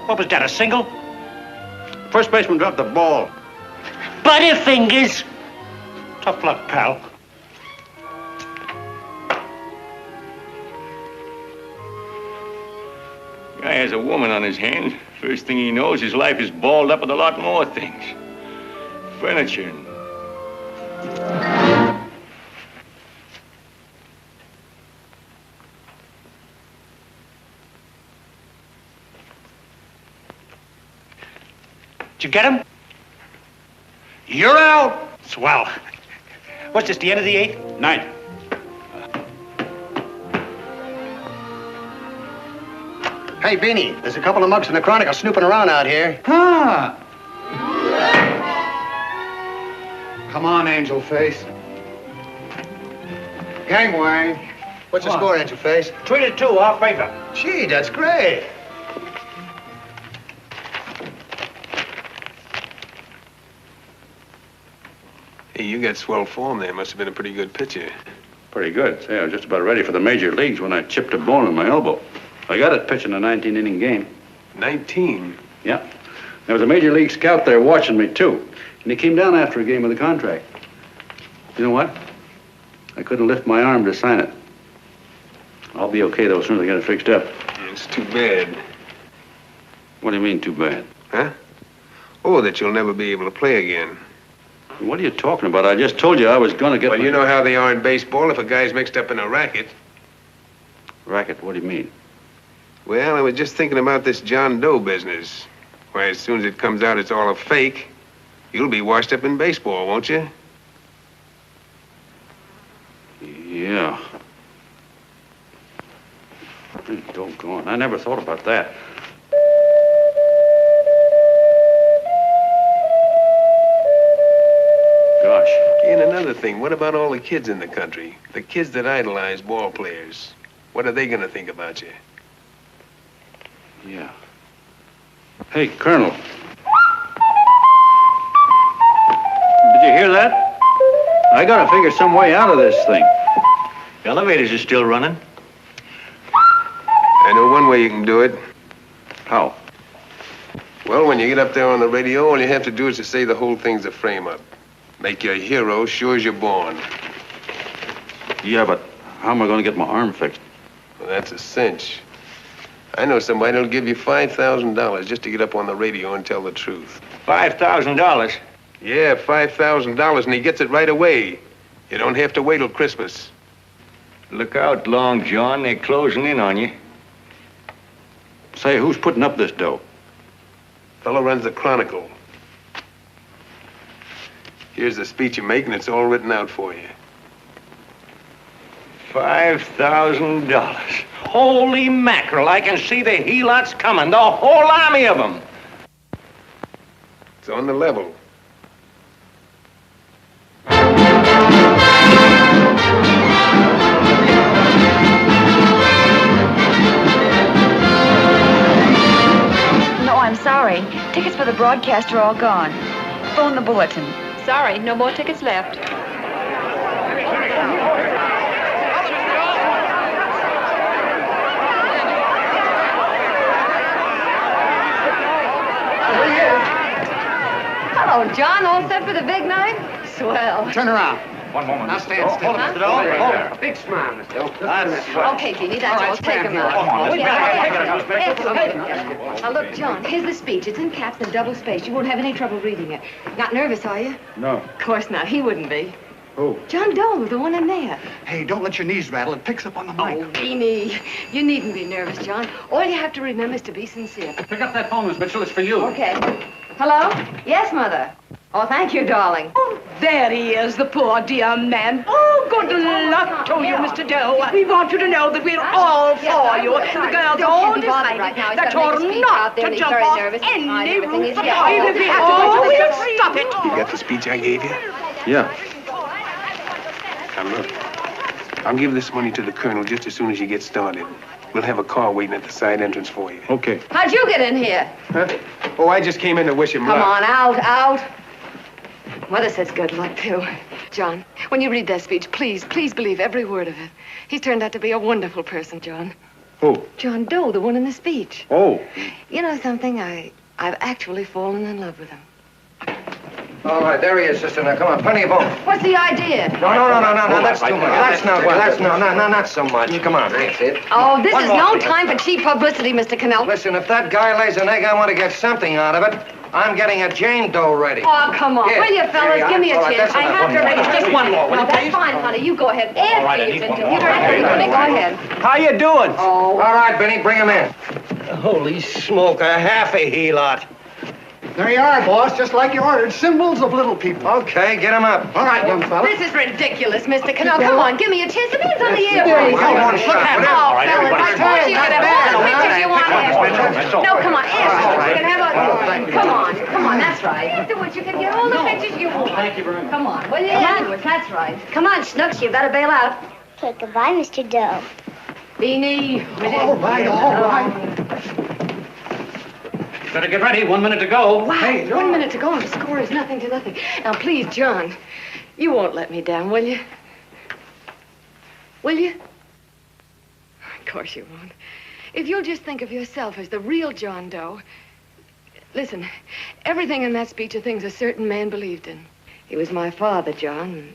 What was that, a single? First baseman dropped the ball. Butterfingers. Tough luck, pal. Guy has a woman on his hands. First thing he knows, his life is balled up with a lot more things. Furniture. Did you get him? You're out. Swell. What's this, the end of the 8th? 9th. Hey, Beanie, there's a couple of mugs from the Chronicle snooping around out here. Huh. Come on, Angel Face. Gangway. What's the score, Angel Face? 3-2, our favor. Gee, that's great. Hey, you got swell form there. Must have been a pretty good pitcher. Pretty good. Say, I was just about ready for the major leagues when I chipped a bone in my elbow. I got it pitching a 19-inning game. 19? Yeah. There was a major league scout there watching me, too. And he came down after a game with a contract. You know what? I couldn't lift my arm to sign it. I'll be okay, though, as soon as I get it fixed up. It's too bad. What do you mean, too bad? Huh? Oh, that you'll never be able to play again. What are you talking about? I just told you I was going to get... Well, you know how they are in baseball if a guy's mixed up in a racket. Racket? What do you mean? Well, I was just thinking about this John Doe business. Why, as soon as it comes out it's all a fake, you'll be washed up in baseball, won't you? Yeah. Hey, doggone. I never thought about that. Gosh. And another thing, what about all the kids in the country? The kids that idolize ball players. What are they going to think about you? Yeah. Hey, Colonel. Did you hear that? I gotta figure some way out of this thing. The elevators are still running. I know one way you can do it. How? Well, when you get up there on the radio, all you have to do is to say the whole thing's a frame-up. Make you a hero sure as you're born. Yeah, but how am I gonna get my arm fixed? Well, that's a cinch. I know somebody that'll give you $5,000 just to get up on the radio and tell the truth. $5,000? Yeah, $5,000, and he gets it right away. You don't have to wait till Christmas. Look out, Long John. They're closing in on you. Say, who's putting up this dough? Fellow runs the Chronicle. Here's the speech you make, and it's all written out for you. $5,000. Holy mackerel, I can see the helots coming, the whole army of them. It's on the level. No, I'm sorry. Tickets for the broadcast are all gone. Phone the Bulletin. Sorry, no more tickets left. Hello, John. All set for the big night? Swell. Turn around. One moment. Now stand still. Hold it, Mr. Doe. Hold it. A big smile, Mr. Doe. That's swell. Okay, Jeannie, that's all. Take him out. Now, look, John, here's the speech. It's in caps and double spaced. You won't have any trouble reading it. Not nervous, are you? No. Of course not. He wouldn't be. Who? John Doe, the one in there. Hey, don't let your knees rattle. It picks up on the mic. Oh, Beanie, you needn't be nervous, John. All you have to remember is to be sincere. Pick up that phone, Miss Mitchell. It's for you. Okay. Hello? Yes, Mother. Oh, thank you, darling. There he is, the poor dear man. Oh, good luck to you, Mr. Doe. We want you to know that we're all for you. The girls all decided that you're not to jump off any roof at all. Even if we have to, we'll stop it. You got the speech I gave you? Yeah. Now, look. I'll give this money to the colonel just as soon as you get started. We'll have a car waiting at the side entrance for you. Okay. How'd you get in here? Huh? Oh, I just came in to wish him luck. Come on, out. Mother says good luck, too. John, when you read that speech, please believe every word of it. He's turned out to be a wonderful person, John. Who? John Doe, the one in the speech. Oh. You know something? I've actually fallen in love with him. All right, there he is, sister. Now, come on, plenty of both. What's the idea? No, that's too much. That's not so much. Come on, that's it. Oh, this is no time for cheap publicity, Mr. Connell. Listen, if that guy lays an egg, I want to get something out of it. I'm getting a Jane Doe ready. Oh, come on. Here. Will you, fellas? Give me a chance. I have to raise just one more, will you, Now, that's please? fine, honey. You go ahead. All right, I After need you've one been more. Go ahead. How you doing? Oh. All right, Benny, bring him in. Holy smoke, a half a he-lot. There you are, boss, just like you ordered. Symbols of little people. Okay, get him up. All right, young fella. This is ridiculous, Mr. Connell. Come on, give me a chance. The man's on the air. One shot. Oh, fellas, I told you could have all the pictures you want. No, come on, ask. You can have a... Come on, that's right. Afterwards, you can get all the pictures you want. Thank you very much. Come on, will you? Afterwards, that's right. Come on, Snooks, you better bail out. Okay, goodbye, Mr. Doe. Beanie. All right. Better get ready. 1 minute to go. Wow, 1 minute to go and the score is nothing to nothing. Now, please, John, you won't let me down, will you? Will you? Of course you won't. If you'll just think of yourself as the real John Doe. Listen, everything in that speech are things a certain man believed in. He was my father, John. And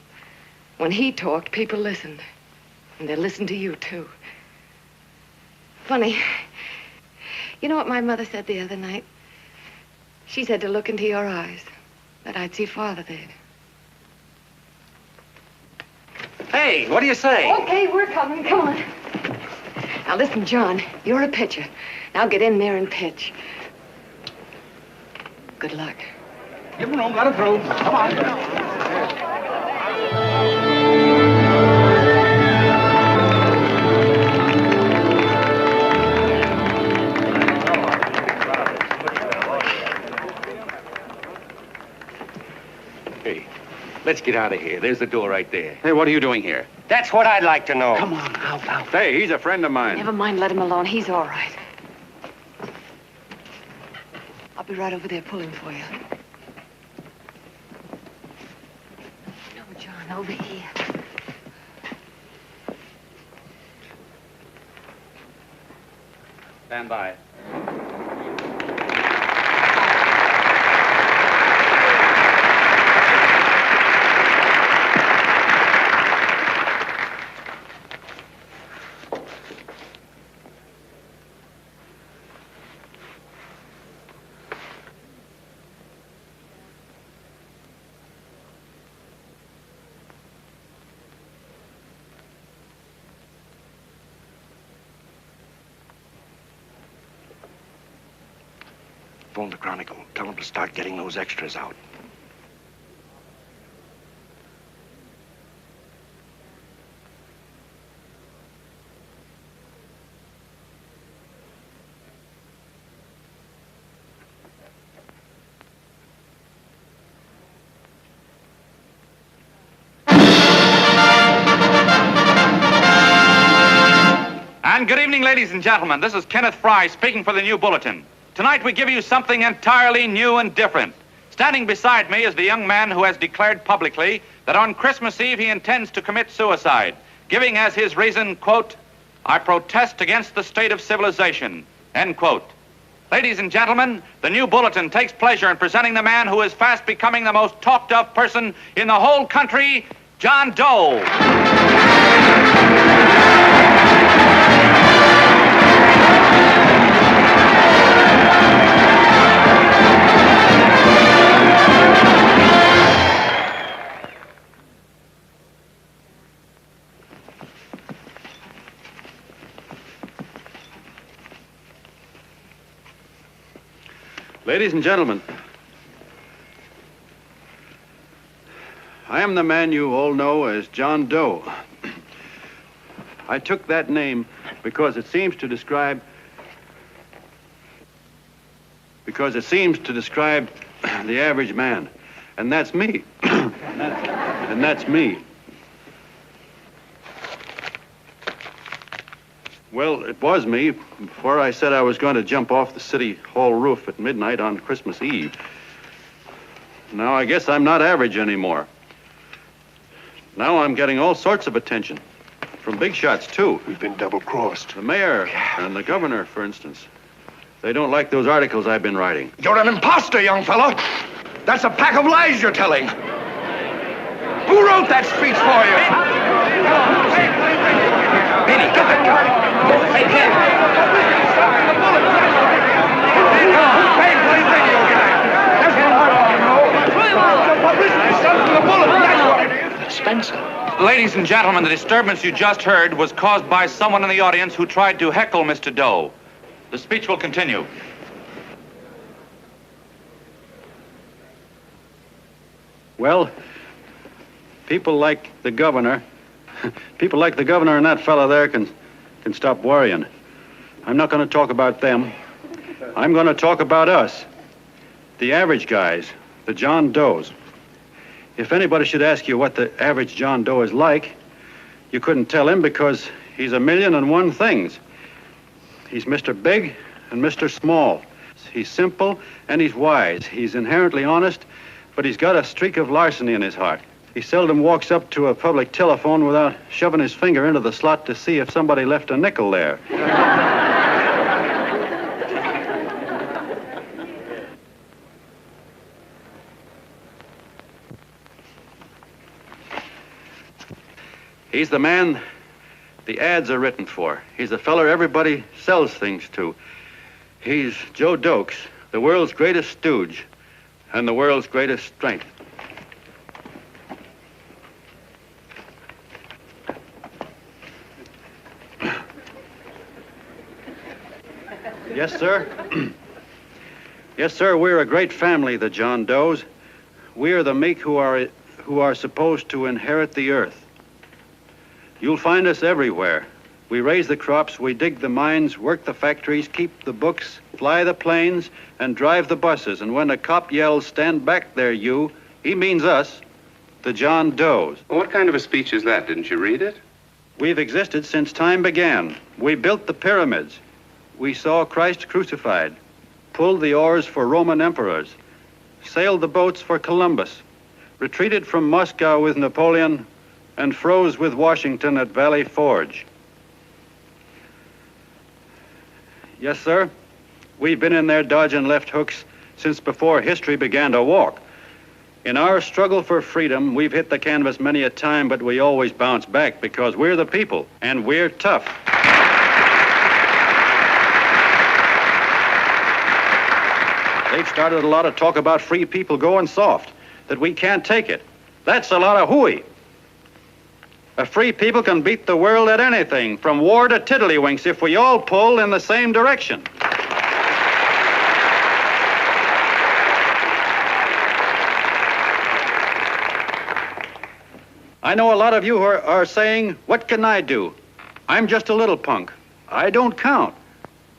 when he talked, people listened. And they listened to you, too. Funny. You know what my mother said the other night? She said to look into your eyes, that I'd see Father there. Hey, what do you say? Okay, we're coming. Come on. Now, listen, John, you're a pitcher. Now get in there and pitch. Good luck. Give him room, let him through. Come on. Let's get out of here. There's the door right there. Hey, what are you doing here? That's what I'd like to know. Come on, out. Hey, he's a friend of mine. Never mind, let him alone. He's all right. I'll be right over there pulling for you. No, John, over here. Stand by. Phone the Chronicle. Tell them to start getting those extras out. And good evening, ladies and gentlemen. This is Kenneth Fry speaking for the new Bulletin. Tonight we give you something entirely new and different. Standing beside me is the young man who has declared publicly that on Christmas Eve he intends to commit suicide, giving as his reason, quote, "I protest against the state of civilization," end quote. Ladies and gentlemen, the new Bulletin takes pleasure in presenting the man who is fast becoming the most talked of person in the whole country, John Doe. Ladies and gentlemen, I am the man you all know as John Doe. I took that name because it seems to describe the average man. And that's me. And that's me. Well, it was me before I said I was going to jump off the city hall roof at midnight on Christmas Eve. Now I guess I'm not average anymore. Now I'm getting all sorts of attention. From big shots, too. We've been double-crossed. The mayor and the governor, for instance. They don't like those articles I've been writing. You're an imposter, young fella. That's a pack of lies you're telling. Who wrote that speech for you? Benny, get that car. Hey, Ken. Hey, what do you think you're getting? That's what I want to know. Publicity stuff from the Bulletin, that's what it is. Spencer. Ladies and gentlemen, the disturbance you just heard was caused by someone in the audience who tried to heckle Mr. Doe. The speech will continue. Well, people like the governor and that fella there can stop worrying. I'm not going to talk about them. I'm going to talk about us, the average guys, the John Does. If anybody should ask you what the average John Doe is like, you couldn't tell him because he's 1,000,001 things. He's Mr. Big and Mr. Small. He's simple and he's wise. He's inherently honest, but he's got a streak of larceny in his heart. He seldom walks up to a public telephone without shoving his finger into the slot to see if somebody left a nickel there. He's the man the ads are written for. He's the feller everybody sells things to. He's Joe Dokes, the world's greatest stooge and the world's greatest strength. Yes, sir. Yes, sir, we're a great family, the John Does. We are the meek who are supposed to inherit the earth. You'll find us everywhere. We raise the crops, we dig the mines, work the factories, keep the books, fly the planes, and drive the buses. And when a cop yells, "Stand back there, you," he means us, the John Does. Well, what kind of a speech is that? Didn't you read it? We've existed since time began. We built the pyramids. We saw Christ crucified, pulled the oars for Roman emperors, sailed the boats for Columbus, retreated from Moscow with Napoleon, and froze with Washington at Valley Forge. Yes, sir. We've been in there dodging left hooks since before history began to walk. In our struggle for freedom, we've hit the canvas many a time, but we always bounce back because we're the people, and we're tough. They've started a lot of talk about free people going soft, that we can't take it. That's a lot of hooey. A free people can beat the world at anything, from war to tiddlywinks, if we all pull in the same direction. I know a lot of you are saying, "What can I do? I'm just a little punk. I don't count."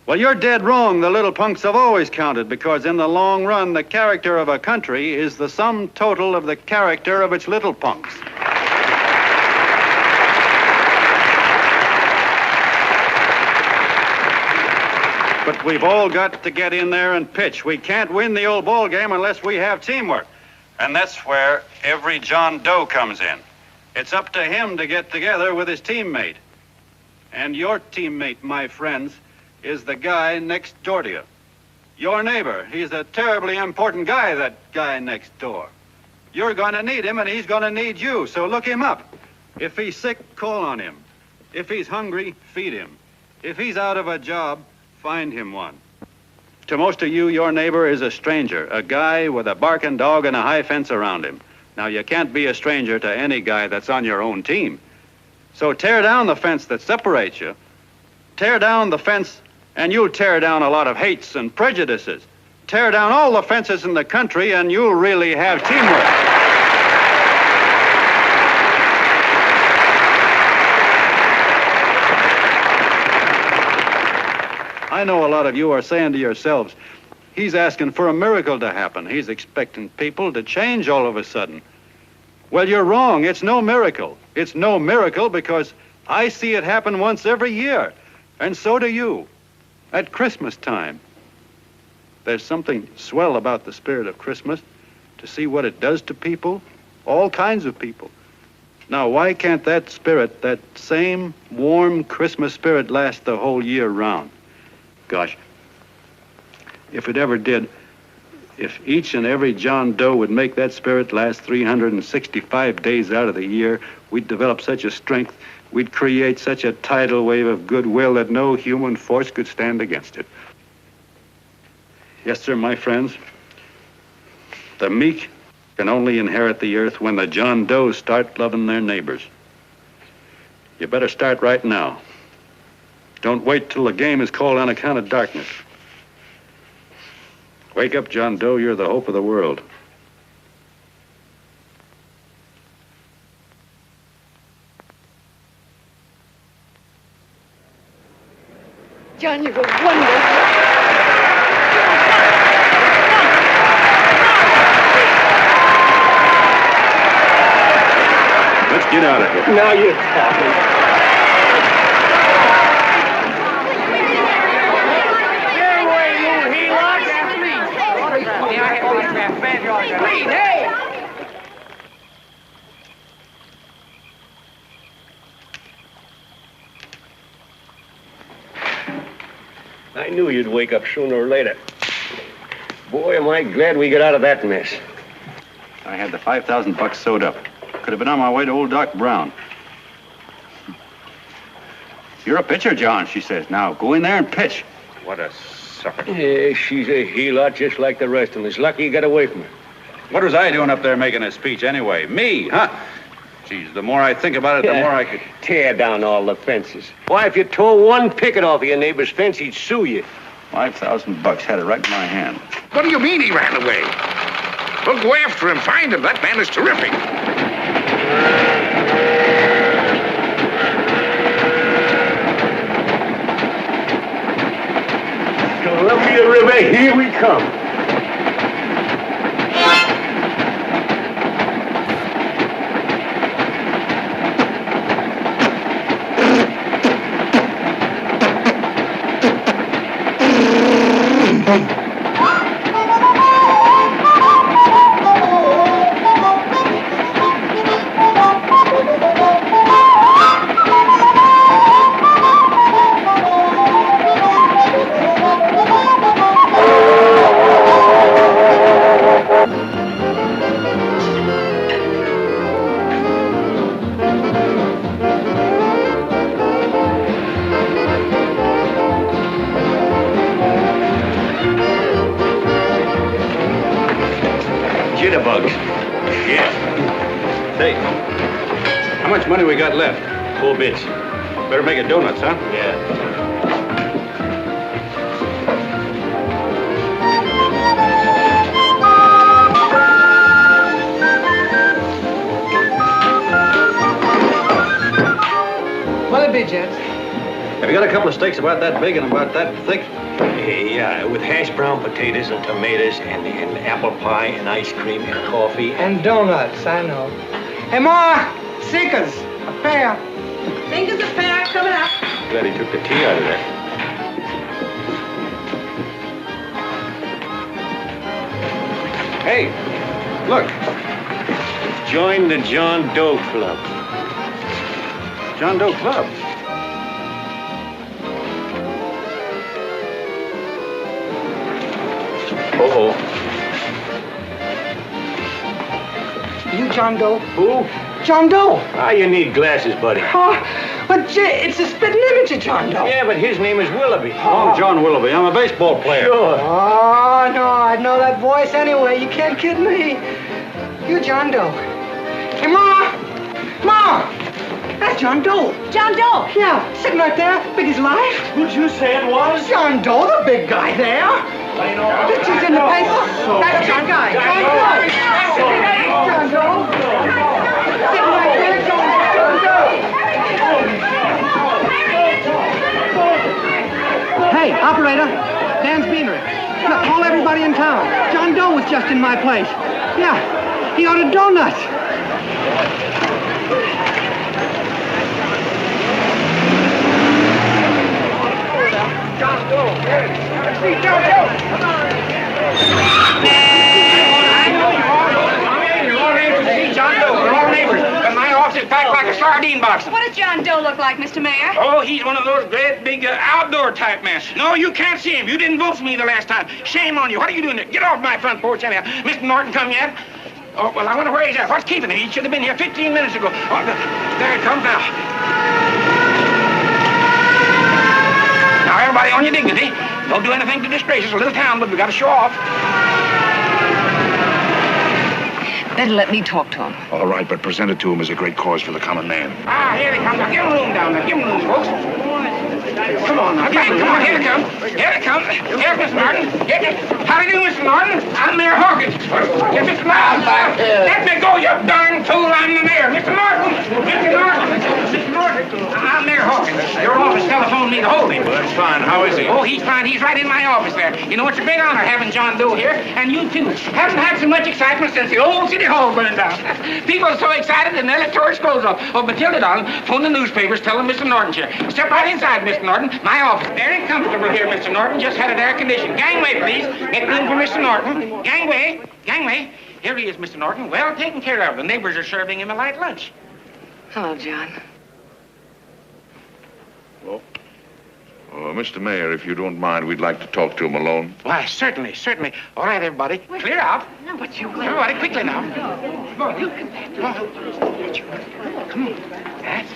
Well, you're dead wrong. The little punks have always counted, because in the long run, the character of a country is the sum total of the character of its little punks. But we've all got to get in there and pitch. We can't win the old ball game unless we have teamwork. And that's where every John Doe comes in. It's up to him to get together with his teammate. And your teammate, my friends, is the guy next door to you. Your neighbor. He's a terribly important guy, that guy next door. You're going to need him, and he's going to need you, so look him up. If he's sick, call on him. If he's hungry, feed him. If he's out of a job, find him one. To most of you, your neighbor is a stranger, a guy with a barking dog and a high fence around him. Now, you can't be a stranger to any guy that's on your own team. So tear down the fence that separates you. Tear down the fence, and you'll tear down a lot of hates and prejudices. Tear down all the fences in the country, and you'll really have teamwork. I know a lot of you are saying to yourselves, he's asking for a miracle to happen. He's expecting people to change all of a sudden. Well, you're wrong. It's no miracle. It's no miracle because I see it happen once every year, and so do you, at Christmas time. There's something swell about the spirit of Christmas, to see what it does to people, all kinds of people. Now, why can't that spirit, that same warm Christmas spirit, last the whole year round? Gosh, if it ever did, if each and every John Doe would make that spirit last 365 days out of the year, we'd develop such a strength, we'd create such a tidal wave of goodwill that no human force could stand against it. Yes, sir, my friends. The meek can only inherit the earth when the John Does start loving their neighbors. You better start right now. Don't wait till the game is called on account of darkness. Wake up, John Doe. You're the hope of the world. John, you were wonderful. Let's get out of here. Now you're talking. I knew you'd wake up sooner or later. Boy, am I glad we got out of that mess. I had the $5,000 sewed up. Could have been on my way to old Doc Brown. You're a pitcher, John, she says. Now, go in there and pitch. What a sucker. Yeah, she's a heel-out just like the rest of them. It's lucky you got away from her. What was I doing up there making a speech anyway? Me, huh? Geez, the more I think about it, the more I could... Tear down all the fences. Why, if you tore one picket off of your neighbor's fence, he'd sue you. $5,000, had it right in my hand. What do you mean he ran away? Well, go after him, find him. That man is terrific. Columbia River, here we come. Jitterbugs. Yeah. Say, how much money we got left? 4 bits. Better make it donuts, huh? Yeah. What'll it be, gents? Have you got a couple of steaks about that big and about that thick? Yeah, with hash brown potatoes and tomatoes and apple pie and ice cream and coffee. And donuts, I know. Hey, Ma, Seekers, a pair. Fingers a pair, coming up. Glad he took the tea out of that. Hey, look. Join the John Doe Club. John Doe Club. Uh-oh. You John Doe? Who? John Doe. Ah, you need glasses, buddy. Oh, but gee, it's a spitting image of John Doe. Yeah, but his name is Willoughby. I'm John Willoughby. I'm a baseball player. Sure. Oh, no, I'd know that voice anyway. You can't kid me. You John Doe. Hey, Ma! Ma! That's John Doe. John Doe. Yeah, sitting right there, big as life. Who'd you say it was? John Doe, the big guy there. I know. Pictures in the paper. That's John Guy. John Doe. John Doe. Sitting right there, John Doe. Hey, operator. Dan's Beanery. Look, call everybody in town. John Doe was just in my place. Yeah, he ordered donuts. John Doe. Let's see John Doe. Come on. You're all in to see John Doe. We're all neighbors. But my office is packed like a sardine box. What does John Doe look like, Mr. Mayor? Oh, he's one of those great big outdoor type men. No, you can't see him. You didn't vote for me the last time. Shame on you. What are you doing there? Get off my front porch anyhow. Mr. Norton come yet? Oh, well, I wonder where he's at. What's keeping him? He should have been here 15 minutes ago. Oh, there he comes now. Now, everybody on your dignity. Don't do anything to disgrace us. A little town, but we got to show off. Better let me talk to him. All right, but present it to him as a great cause for the common man. Ah, here they come. Now, give him room down there. Give him room, folks. Come on now. Come on, here they come. Here they come. Here's Mr. Norton. How do you do, Mr. Norton? I'm Mayor Hawkins. Here's Mr. Norton. Let me go, you darn fool. I'm the mayor. Mr. Norton. Mr. Norton. Mr. Norton. I'm Mayor Hawkins. Your office telephoned me to hold him. Well, that's fine. How is he? Oh, he's fine. He's right in my office there. You know, it's a big honor having John Doe here, and you too. Haven't had so much excitement since the old city hall burned down. People are so excited and their tourists clothes off. Oh, Matilda, darling, phone the newspapers, tell them Mr. Norton's here. Step right inside, Mr. Norton. My office. Very comfortable here, Mr. Norton. Just had it air conditioned. Gangway, please. Make room for Mr. Norton. Gangway. Gangway. Here he is, Mr. Norton. Well taken care of. The neighbors are serving him a light lunch. Hello, John. Well, Mr. Mayor, if you don't mind, we'd like to talk to him alone. Why, certainly, certainly. All right, everybody. Clear out. No, but you... Everybody, quickly now. Come on. Come on. Come on. That's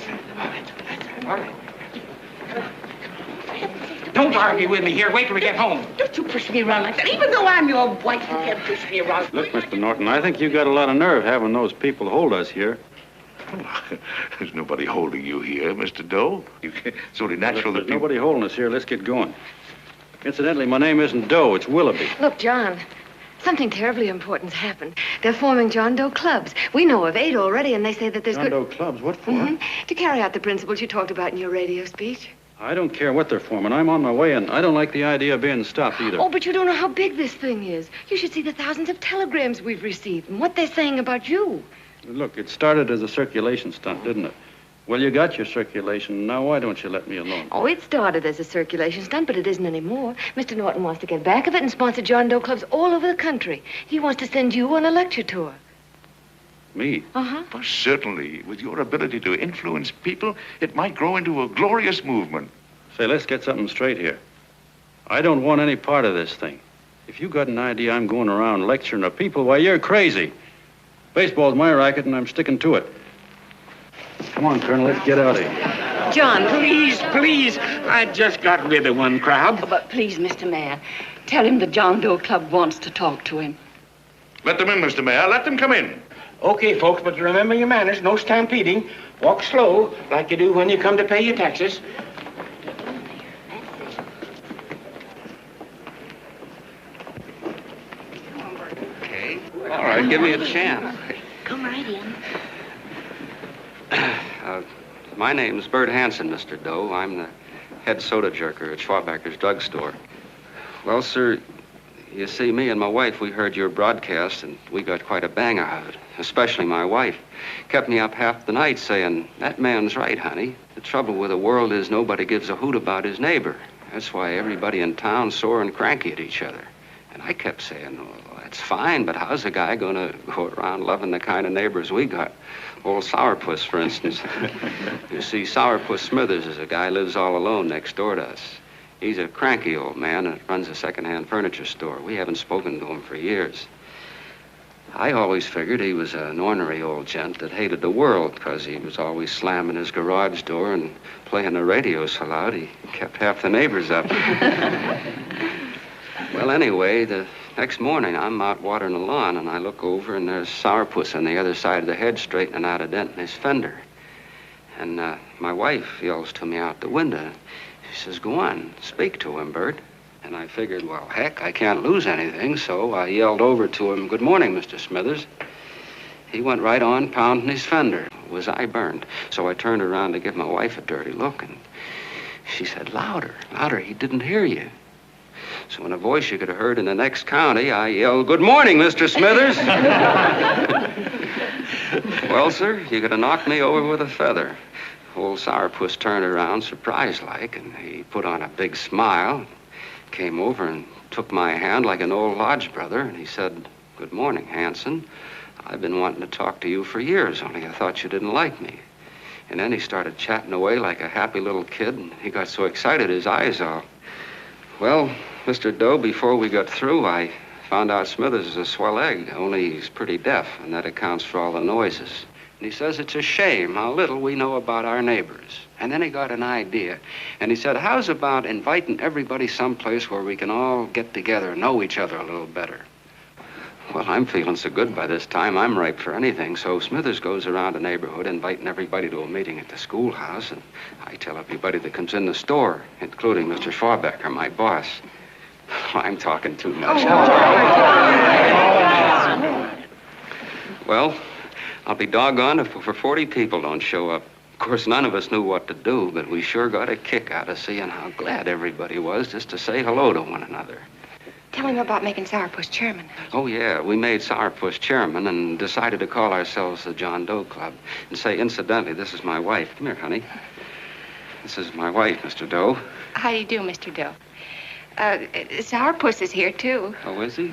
it. All right. Don't argue with me here. Wait till we get home. Don't you push me around like that. Even though I'm your wife, you can't push me around. Look, Mr. Norton, I think you got a lot of nerve having those people hold us here. There's nobody holding you here, Mr. Doe. It's only natural that people... Nobody holding us here. Let's get going. Incidentally, my name isn't Doe. It's Willoughby. Look, John, something terribly important's happened. They're forming John Doe clubs. We know of 8 already, and they say that there's John Doe clubs? What for? To carry out the principles you talked about in your radio speech. I don't care what they're forming. I'm on my way, and I don't like the idea of being stopped either. Oh, but you don't know how big this thing is. You should see the thousands of telegrams we've received and what they're saying about you. Look, it started as a circulation stunt, didn't it? Well, you got your circulation. Now, why don't you let me alone? Oh, it started as a circulation stunt, but it isn't anymore. Mr. Norton wants to get back of it and sponsor John Doe clubs all over the country. He wants to send you on a lecture tour. Me? Uh-huh. Well, certainly. With your ability to influence people, it might grow into a glorious movement. Say, let's get something straight here. I don't want any part of this thing. If you got an idea I'm going around lecturing to people, why, you're crazy. Baseball's my racket, and I'm sticking to it. Come on, Colonel, let's get out of here. John, please, please. I just got rid of one crowd. Oh, but please, Mr. Mayor, tell him the John Doe Club wants to talk to him. Let them in, Mr. Mayor. Let them come in. Okay, folks, but remember your manners. No stampeding. Walk slow, like you do when you come to pay your taxes. Okay. All right, give me a chance. Come right in. My name's Bert Hansen, Mr. Doe. I'm the head soda jerker at Schwabacker's drugstore. Well, sir, you see, me and my wife, we heard your broadcast, and we got quite a bang out of it, especially my wife. Kept me up half the night saying, that man's right, honey. The trouble with the world is nobody gives a hoot about his neighbor. That's why everybody in town's sore and cranky at each other. And I kept saying, well, that's fine, but how's a guy going to go around loving the kind of neighbors we got? Old Sourpuss, for instance. You see, Sourpuss Smithers is a guy who lives all alone next door to us. He's a cranky old man and runs a second-hand furniture store. We haven't spoken to him for years. I always figured he was an ornery old gent that hated the world because he was always slamming his garage door and playing the radio so loud he kept half the neighbors up. Well, anyway, the next morning I'm out watering the lawn and I look over and there's Sourpuss on the other side of the hedge straightening out a dent in his fender. And my wife yells to me out the window. She says, go on, speak to him, Bert. And I figured, well, heck, I can't lose anything, so I yelled over to him, good morning, Mr. Smithers. He went right on pounding his fender. Was I burned? So I turned around to give my wife a dirty look, and She said, louder, louder. He didn't hear you. So in a voice you could have heard in the next county, I yelled, good morning, Mr. Smithers. Well, sir, you could have knocked me over with a feather. Old Sourpuss turned around, surprised-like, and he put on a big smile, came over and took my hand like an old lodge brother, and he said, good morning, Hanson. I've been wanting to talk to you for years, only I thought you didn't like me. And then he started chatting away like a happy little kid, and he got so excited his eyes all... Well, Mr. Doe, before we got through, I found out Smithers is a swell egg, only he's pretty deaf, and that accounts for all the noises. And he says it's a shame how little we know about our neighbors. And then he got an idea, and he said, how's about inviting everybody someplace where we can all get together and know each other a little better? Well, I'm feeling so good by this time, I'm ripe for anything. So Smithers goes around the neighborhood inviting everybody to a meeting at the schoolhouse, and I tell everybody that comes in the store, including Mr. Schwarbecker, my boss. I'm talking too much. Well, I'll be doggone if over 40 people don't show up. Of course, none of us knew what to do, but we sure got a kick out of seeing how glad everybody was just to say hello to one another. Tell him about making Sourpuss chairman. Oh, yeah, we made Sourpuss chairman and decided to call ourselves the John Doe Club. And say, incidentally, this is my wife. Come here, honey. This is my wife, Mr. Doe. How do you do, Mr. Doe? Sourpuss is here, too. Oh, is he?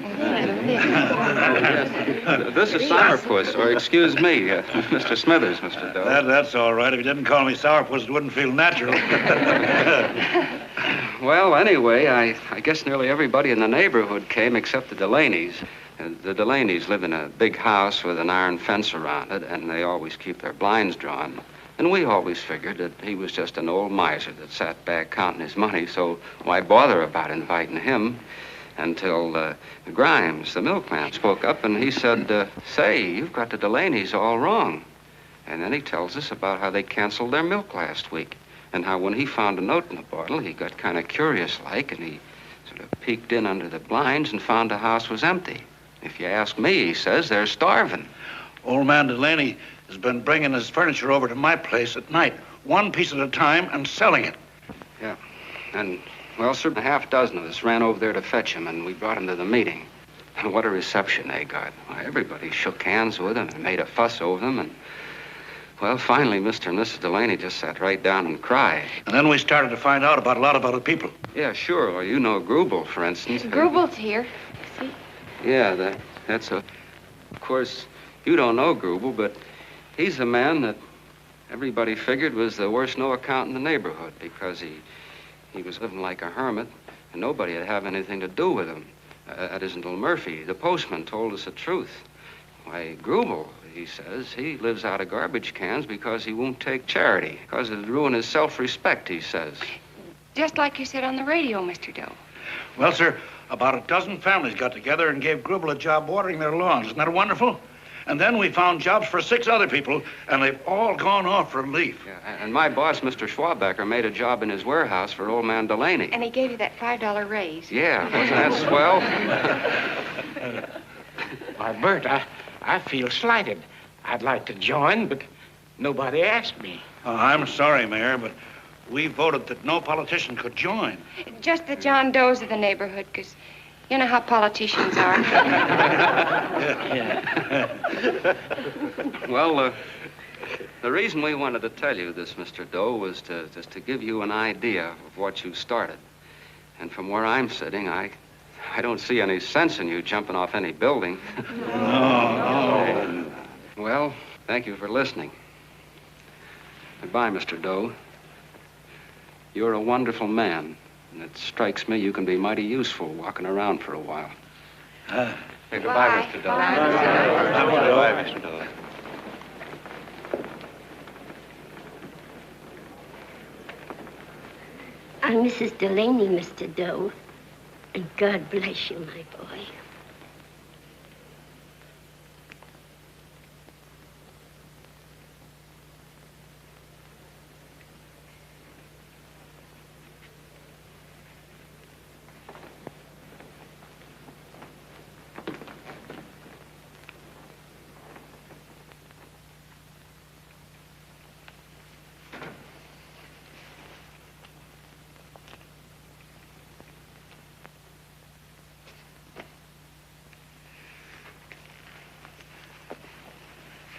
This is Sourpuss, or excuse me, Mr. Smithers, Mr. Doe. That's all right. If you didn't call me Sourpuss, it wouldn't feel natural. Well, anyway, I guess nearly everybody in the neighborhood came except the Delaney's. The Delaney's live in a big house with an iron fence around it, and they always keep their blinds drawn. And we always figured that he was just an old miser that sat back counting his money, so why bother about inviting him? Until Grimes, the milkman, spoke up, and he said, say, you've got the Delaney's all wrong. And then he tells us about how they canceled their milk last week, and how when he found a note in the bottle, he got kind of curious-like, and he sort of peeked in under the blinds and found the house was empty. If you ask me, he says, they're starving. Old man Delaney has been bringing his furniture over to my place at night, one piece at a time, and selling it. Yeah. And, well, sir, a half dozen of us ran over there to fetch him, and we brought him to the meeting. And what a reception they got. Why, everybody shook hands with him and made a fuss over them, and, well, finally, Mr. and Mrs. Delaney just sat right down and cried. And then we started to find out about a lot of other people. Yeah, sure. Well, you know Grubel, for instance. Grubel's here. See? Yeah, that's a... Of course, you don't know Grubel, but he's the man that everybody figured was the worst no-account in the neighborhood because he was living like a hermit, and nobody would have anything to do with him. That isn't Little Murphy. The postman told us the truth. Why, Grubel, he says, he lives out of garbage cans because he won't take charity, because it'd ruin his self-respect, he says. Just like you said on the radio, Mr. Doe. Well, sir, about a dozen families got together and gave Grubel a job watering their lawns. Isn't that wonderful? And then we found jobs for 6 other people, and they've all gone off for relief. Yeah, and my boss, Mr. Schwarbecker, made a job in his warehouse for old man Delaney. And he gave you that $5 raise. Yeah, wasn't that swell? Why, Bert, I feel slighted. I'd like to join, but nobody asked me. I'm sorry, Mayor, but we voted that no politician could join. Just the John Does of the neighborhood, because you know how politicians are. Well, the reason we wanted to tell you this, Mr. Doe, was just to give you an idea of what you started. And from where I'm sitting, I don't see any sense in you jumping off any building. No. Well, thank you for listening. Goodbye, Mr. Doe. You're a wonderful man, and it strikes me you can be mighty useful walking around for a while. Hey, goodbye, Mr. Doe. Goodbye, Mr. Doe. I'm Mrs. Delaney, Mr. Doe, and God bless you, my boy.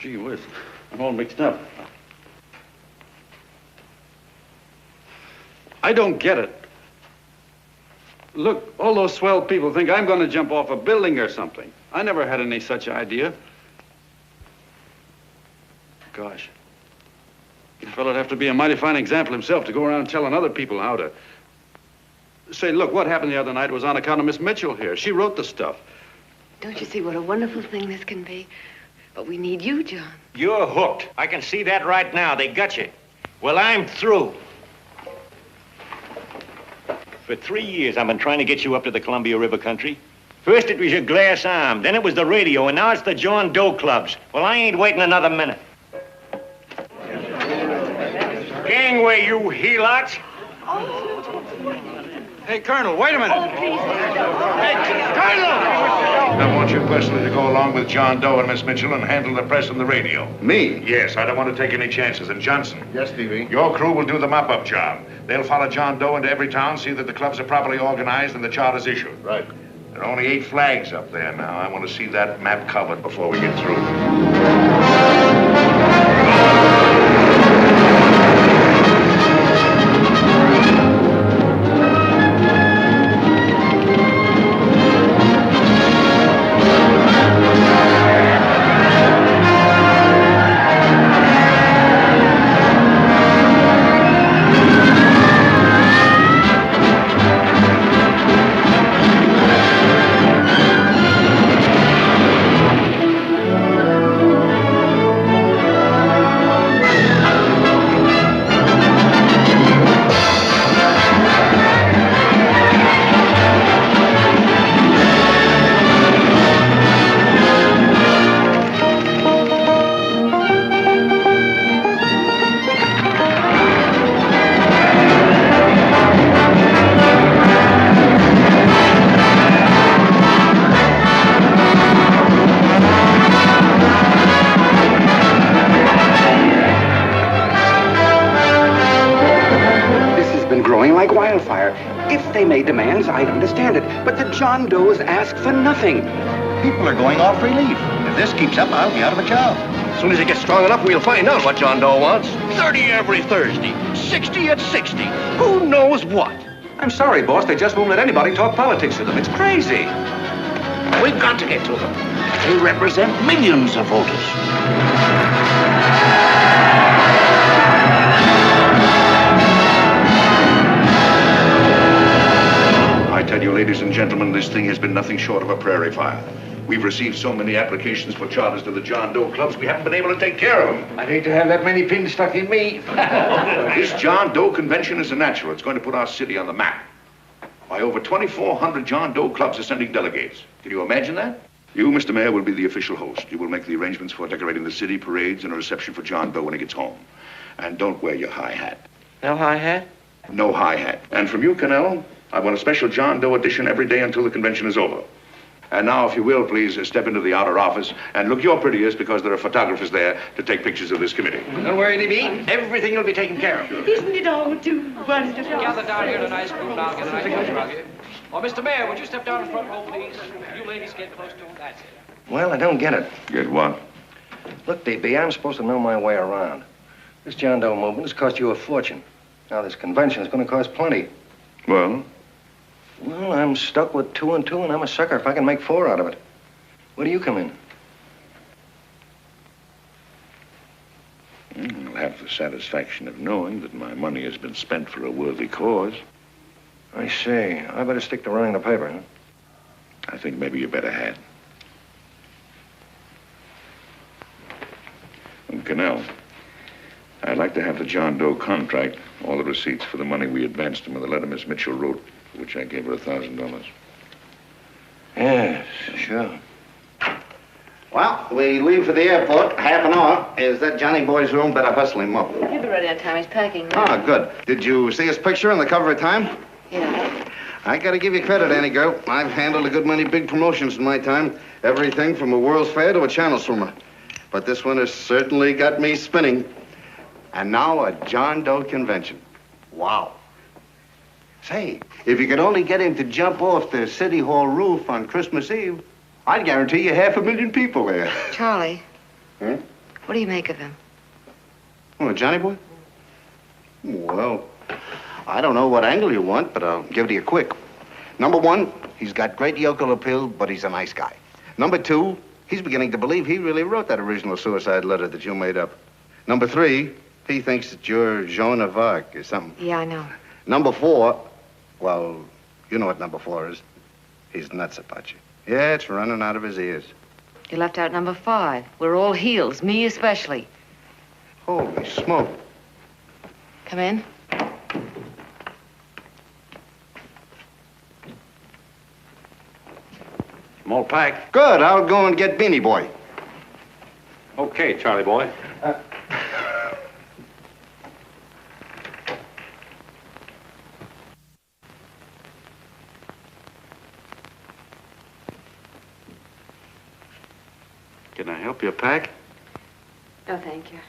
Gee whiz, I'm all mixed up. I don't get it. Look, all those swell people think I'm going to jump off a building or something. I never had any such idea. Gosh. The fellow'd have to be a mighty fine example himself to go around telling other people how to... Say, look, what happened the other night was on account of Miss Mitchell here. She wrote the stuff. Don't you see what a wonderful thing this can be? But we need you, John. You're hooked. I can see that right now. They got you. Well, I'm through. For 3 years, I've been trying to get you up to the Columbia River country. First, it was your glass arm. Then it was the radio. And now it's the John Doe clubs. Well, I ain't waiting another minute. Gangway, you helots. Hey, Colonel, wait a minute. Oh, please. Hey, Colonel! I want you personally to go along with John Doe and Miss Mitchell and handle the press and the radio. Me? Yes, I don't want to take any chances. And Johnson. Yes, Stevie. Your crew will do the mop-up job. They'll follow John Doe into every town, see that the clubs are properly organized and the charter's issued. Right. There are only 8 flags up there now. I want to see that map covered before we get through. Demands, I'd understand it. But the John Does ask for nothing. People are going off relief. If this keeps up, I'll be out of a job. As soon as it gets strong enough, we'll find out what John Doe wants. 30 every Thursday. 60 at 60. Who knows what? I'm sorry, boss. They just won't let anybody talk politics to them. It's crazy. We've got to get to them. They represent millions of voters. I tell you, ladies and gentlemen, this thing has been nothing short of a prairie fire. We've received so many applications for charters to the John Doe clubs, we haven't been able to take care of them. I'd hate to have that many pins stuck in me. This John Doe convention is a natural. It's going to put our city on the map. Why, over 2,400 John Doe clubs are sending delegates. Can you imagine that? You, Mr. Mayor, will be the official host. You will make the arrangements for decorating the city, parades, and a reception for John Doe when he gets home. And don't wear your high hat. No high hat? No high hat. And from you, Connell, I want a special John Doe edition every day until the convention is over. And now, if you will, please step into the outer office and look your prettiest because there are photographers there to take pictures of this committee. Don't worry, D.B. Everything will be taken care of. Isn't it all too wonderful? Gather down here in a nice group. I'll get a nice picture of you. Oh, Mr. Mayor, would you step down in front row, please? You ladies get close to him. That's it. Well, I don't get it. Get what? Look, D.B., I'm supposed to know my way around. This John Doe movement has cost you a fortune. Now, this convention is going to cost plenty. Well? Well, I'm stuck with 2 and 2, and I'm a sucker if I can make 4 out of it. Where do you come in? I'll have the satisfaction of knowing that my money has been spent for a worthy cause. I see. I better stick to running the paper, huh? I think maybe you better had. And Connell, I'd like to have the John Doe contract, all the receipts for the money we advanced him, and the letter Miss Mitchell wrote, for which I gave her $1,000. Yes, sure. Well, we leave for the airport, half an hour. Is that Johnny boy's room? Better hustle him up. He'll be ready on time. He's packing. Ah, good. Did you see his picture on the cover of Time? Yeah. I gotta give you credit, Annie girl. I've handled a good many big promotions in my time. Everything from a World's Fair to a channel swimmer. But this one has certainly got me spinning. And now a John Doe convention. Wow. Say, if you could only get him to jump off the City Hall roof on Christmas Eve, I'd guarantee you 500,000 people there. Charlie. Hmm? What do you make of him? Oh, Johnny boy? Well, I don't know what angle you want, but I'll give it to you quick. Number one, he's got great yokel appeal, but he's a nice guy. Number two, he's beginning to believe he really wrote that original suicide letter that you made up. Number three, he thinks that you're Joan of Arc or something. Yeah, I know. Number four, well, you know what number four is. He's nuts about you. Yeah, it's running out of his ears. You left out number 5. We're all heels, me especially. Holy smoke. Come in. I'm all packed. Good. I'll go and get Beanie Boy. Okay, Charlie boy. Can I help you pack? No, thank you.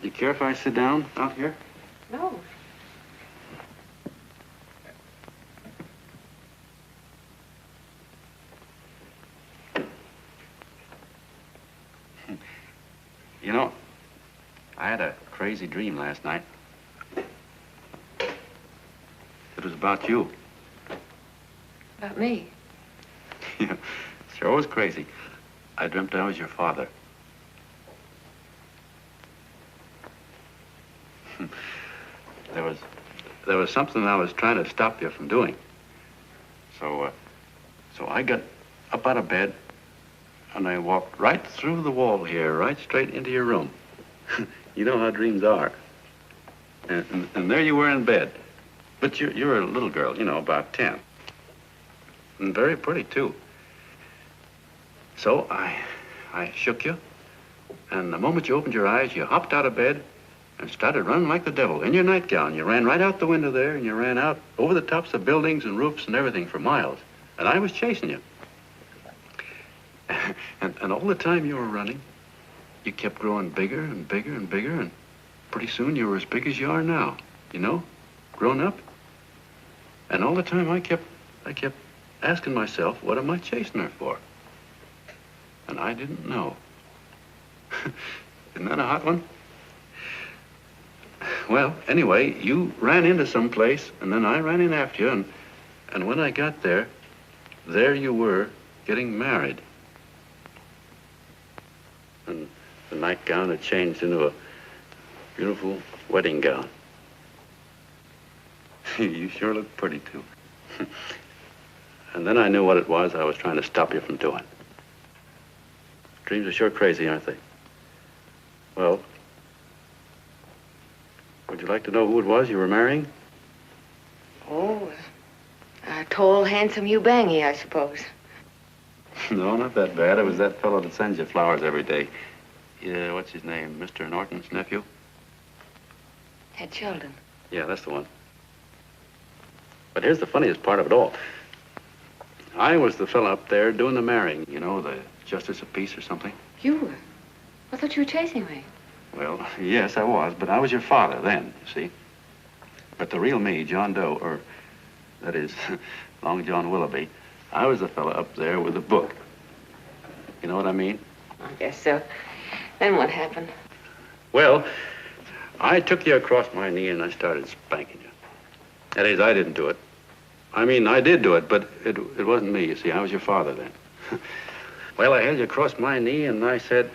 You care if I sit down out here? No. You know, I had a crazy dream last night. It was about you. About me? Yeah, sure was crazy. I dreamt I was your father. There was something I was trying to stop you from doing. So I got up out of bed and I walked right through the wall here, right straight into your room. You know how dreams are. And there you were in bed. But you're a little girl, you know, about 10. And very pretty, too. So I shook you, and the moment you opened your eyes, you hopped out of bed and started running like the devil in your nightgown. You ran right out the window there, and you ran out over the tops of buildings and roofs and everything for miles. And I was chasing you. And all the time you were running, you kept growing bigger and bigger and bigger, and pretty soon you were as big as you are now, you know, grown up. And all the time I kept asking myself, what am I chasing her for? And I didn't know. Isn't that a hot one? Well, anyway, you ran into some place, and then I ran in after you, and when I got there you were getting married. And the nightgown had changed into a beautiful wedding gown. You sure look pretty, too. And then I knew what it was I was trying to stop you from doing. Dreams are sure crazy, aren't they? Well, would you like to know who it was you were marrying? Oh, a tall, handsome Ubangi, I suppose. No, not that bad. It was that fellow that sends you flowers every day. Yeah, what's his name? Mr. Norton's nephew? Ted Sheldon. Yeah, that's the one. But here's the funniest part of it all. I was the fellow up there doing the marrying, you know, the justice of peace or something. You were? I thought you were chasing me. Well, yes, I was, but I was your father then, you see. But the real me, John Doe, or that is, Long John Willoughby, I was the fellow up there with the book. You know what I mean? I guess so. Then what happened? Well, I took you across my knee and I started spanking you. That is, I didn't do it. I mean, I did do it, but it wasn't me, you see. I was your father then. Well, I held you across my knee and I said,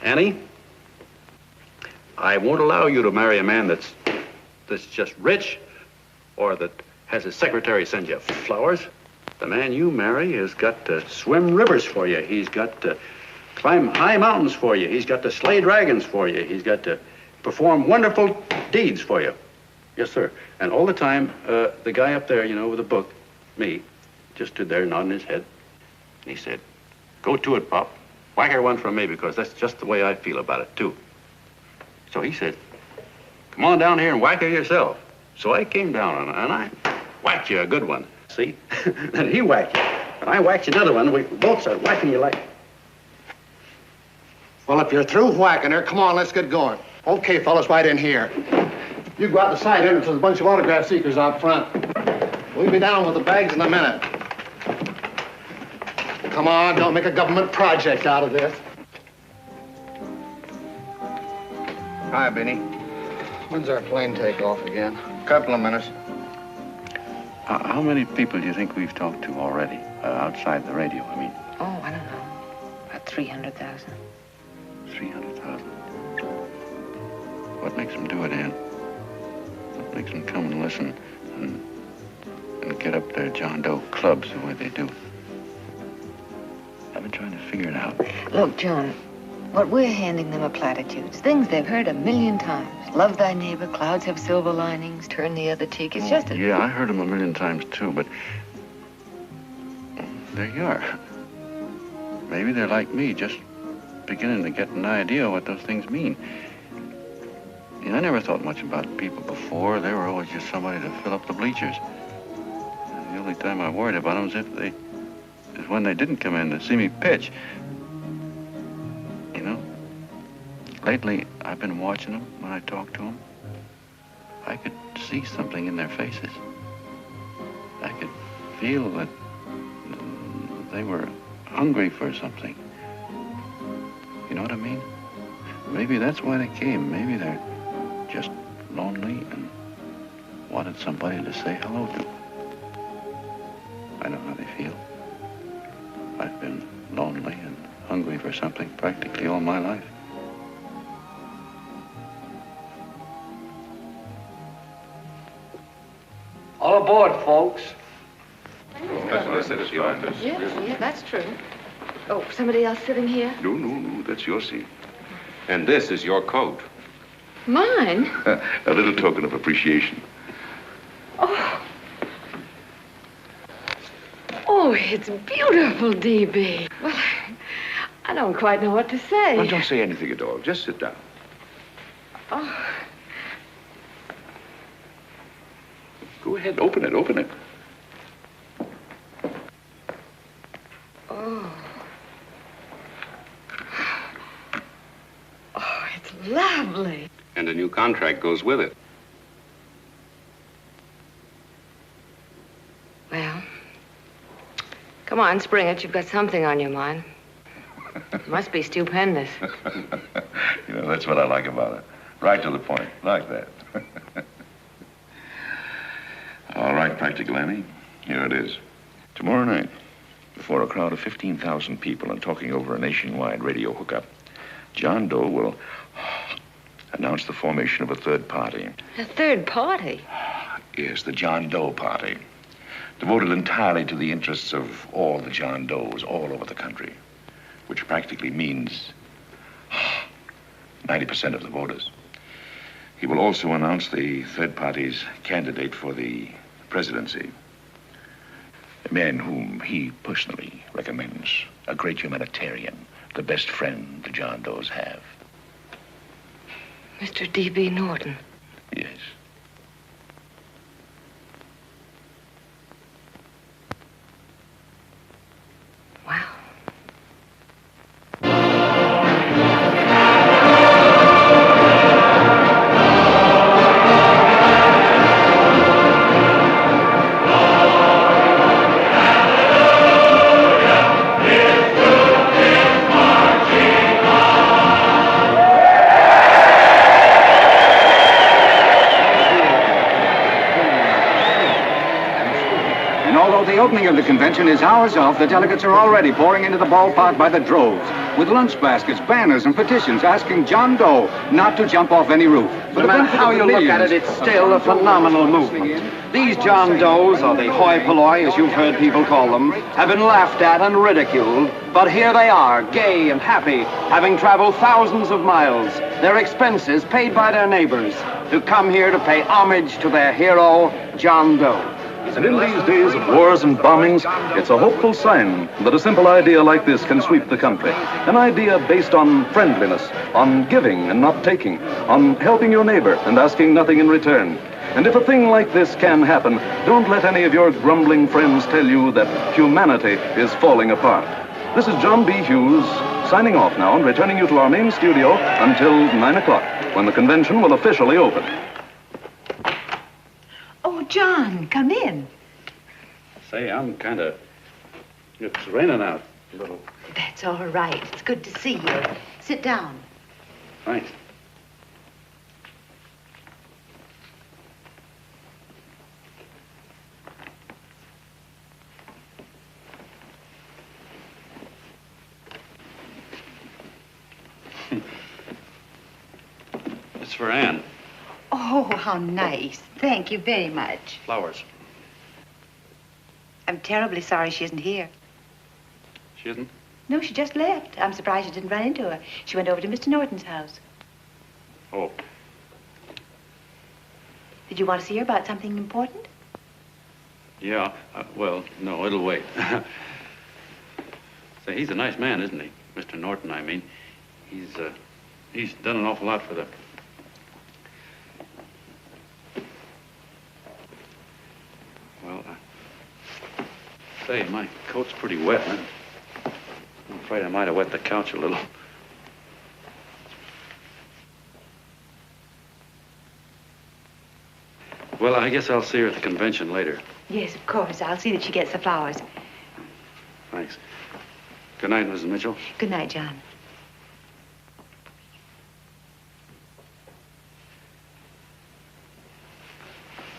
Annie, I won't allow you to marry a man that's just rich or that has his secretary send you flowers. The man you marry has got to swim rivers for you. He's got to climb high mountains for you. He's got to slay dragons for you. He's got to perform wonderful deeds for you. Yes, sir. And all the time, the guy up there, you know, with the book, me, just stood there nodding his head. And he said, go to it, Pop. Whack her one from me, because that's just the way I feel about it, too. So he said, come on down here and whack her yourself. So I came down and I whacked you a good one, see? Then he whacked you. And I whacked you another one. We both started whacking you like... Well, if you're through whacking her, come on, let's get going. Okay, fellas, right in here. You go out the side entrance, there's a bunch of autograph seekers out front. We'll be down with the bags in a minute. Come on, don't make a government project out of this. Hi, Benny. When's our plane take off again? Couple of minutes. How many people do you think we've talked to already? Outside the radio, I mean. Oh, I don't know. About 300,000. 300,000. What makes them do it, Ann? What makes them come and listen and get up their John Doe clubs the way they do? I've been trying to figure it out. Look, John, what we're handing them are platitudes. Things they've heard 1,000,000 times. Love thy neighbor, clouds have silver linings, turn the other cheek. It's just a... Yeah, I heard them 1,000,000 times, too, but there you are. Maybe they're like me, just beginning to get an idea what those things mean. You know, I never thought much about people before. They were always just somebody to fill up the bleachers. And the only time I worried about them is when they didn't come in to see me pitch. You know, lately I've been watching them when I talk to them. I could see something in their faces. I could feel that they were hungry for something. You know what I mean? Maybe that's why they came. Maybe they're just lonely and wanted somebody to say hello to. I know how they feel. I've been lonely and hungry for something practically all my life. All aboard, folks. Yeah, that's true. Oh, somebody else sitting here? No, that's your seat. And this is your coat. Mine? A little token of appreciation. Oh, it's beautiful, D.B. Well, I don't quite know what to say. Well, don't say anything at all. Just sit down. Oh. Go ahead, open it. Oh, it's lovely. And a new contract goes with it. Well, come on, spring it. You've got something on your mind. It must be stupendous. You know, that's what I like about it. Right to the point, like that. All right, Practical Annie, here it is. Tomorrow night, before a crowd of 15,000 people and talking over a nationwide radio hookup, John Doe will announce the formation of a third party. A third party? Yes, the John Doe Party, devoted entirely to the interests of all the John Does all over the country, which practically means 90% of the voters. He will also announce the third party's candidate for the presidency, a man whom he personally recommends, a great humanitarian, the best friend the John Does have. Mr. D.B. Norton. Yes. Wow. The opening of the convention is hours off. The delegates are already pouring into the ballpark by the droves, with lunch baskets, banners, and petitions asking John Doe not to jump off any roof. No matter how you look at it, it's still a phenomenal movement. These John Does, or the hoi polloi, as you've heard people call them, have been laughed at and ridiculed, but here they are, gay and happy, having traveled thousands of miles, their expenses paid by their neighbors, to come here to pay homage to their hero, John Doe. And in these days of wars and bombings, it's a hopeful sign that a simple idea like this can sweep the country. An idea based on friendliness, on giving and not taking, on helping your neighbor and asking nothing in return. And if a thing like this can happen, don't let any of your grumbling friends tell you that humanity is falling apart. This is John B. Hughes, signing off now and returning you to our main studio until 9 o'clock, when the convention will officially open. John, come in. Say, I'm kind of... It's raining out a little. That's all right. It's good to see you. Sit down. Thanks. It's for Anne. Oh, how nice. Thank you very much. Flowers. I'm terribly sorry she isn't here. She isn't? No, she just left. I'm surprised you didn't run into her. She went over to Mr. Norton's house. Oh. Did you want to see her about something important? Yeah. Well, no, it'll wait. Say, he's a nice man, isn't he? Mr. Norton, I mean. He's done an awful lot for the... Well, say, my coat's pretty wet. I'm afraid I might have wet the couch a little. Well, I guess I'll see her at the convention later. Yes, of course. I'll see that she gets the flowers. Thanks. Good night, Mrs. Mitchell. Good night, John.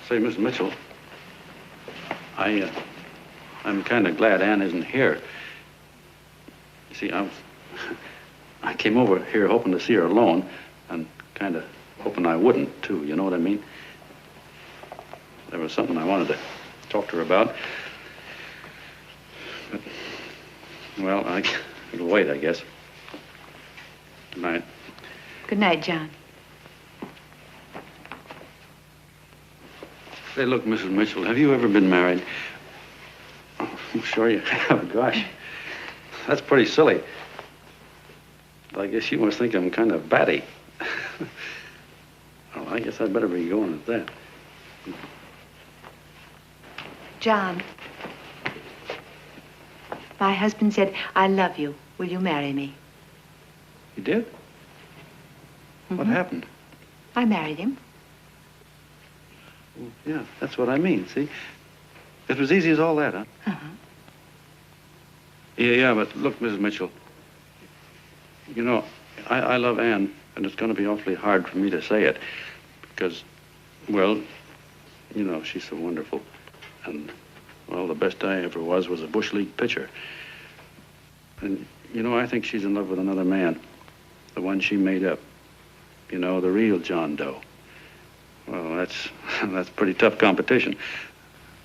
Say, Miss Mitchell, I'm kind of glad Anne isn't here. You see, I came over here hoping to see her alone, and kind of hoping I wouldn't, too, you know what I mean? There was something I wanted to talk to her about. But, well, it'll wait, I guess. Good night. Good night, John. Say, look, Mrs. Mitchell, have you ever been married? Oh, I'm sure you have. Gosh, that's pretty silly. But I guess you must think I'm kind of batty. Well, I guess I'd better be going at that. John, my husband said, I love you. Will you marry me? You did? What happened? I married him. Well, yeah, that's what I mean, see? It was easy as all that, huh? Uh-huh. Yeah, but look, Mrs. Mitchell, you know, I love Anne, and it's going to be awfully hard for me to say it because, well, you know, she's so wonderful. And, well, the best I ever was a Bush League pitcher. And, you know, I think she's in love with another man, the one she made up. You know, the real John Doe. Well, that's pretty tough competition.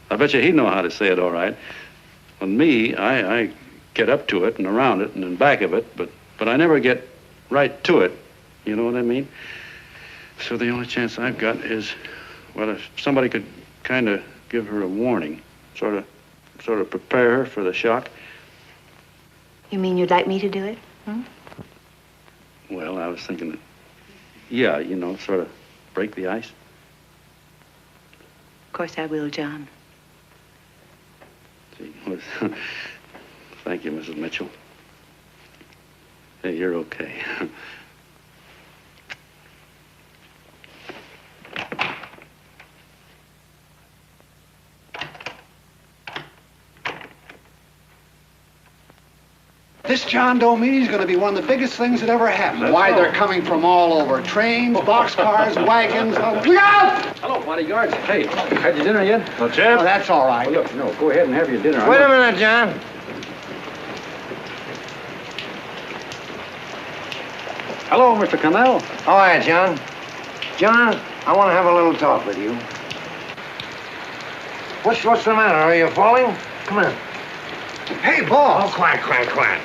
I bet you he'd know how to say it all right. With me, I get up to it and around it and in back of it, but I never get right to it. You know what I mean? So the only chance I've got is, well, if somebody could kind of give her a warning, sort of prepare her for the shock. You mean you'd like me to do it? Hmm? Well, I was thinking that, yeah, you know, sort of break the ice. Of course I will, John. Gee, thank you, Mrs. Mitchell. Hey, you're okay. This John Doe meeting is going to be one of the biggest things that ever happened. Why, they're coming from all over. Trains, boxcars, wagons. Look out! Hello, bodyguards. Hey, had your dinner yet? No, Jeff. Oh, that's all right. Well, look, no, go ahead and have your dinner. Wait a minute, John. Hello, Mr. Connell. How are you, John? John, I want to have a little talk with you. What's the matter? Are you falling? Come on. Hey, boss. Oh, quiet.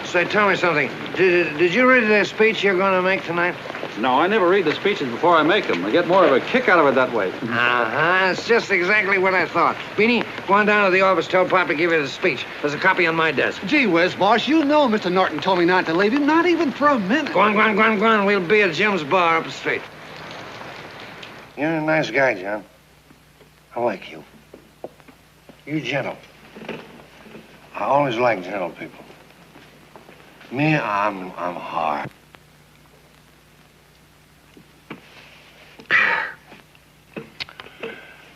Say, tell me something. Did you read the speech you're going to make tonight? No, I never read the speeches before I make them. I get more of a kick out of it that way. Uh-huh. It's just exactly what I thought. Beanie, go on down to the office, tell Pop to give you the speech. There's a copy on my desk. Gee whiz, boss, you know Mr. Norton told me not to leave him, not even for a minute. Go on. We'll be at Jim's bar up the street. You're a nice guy, John. I like you. You're gentle. I always like gentle people. Me, I'm hard.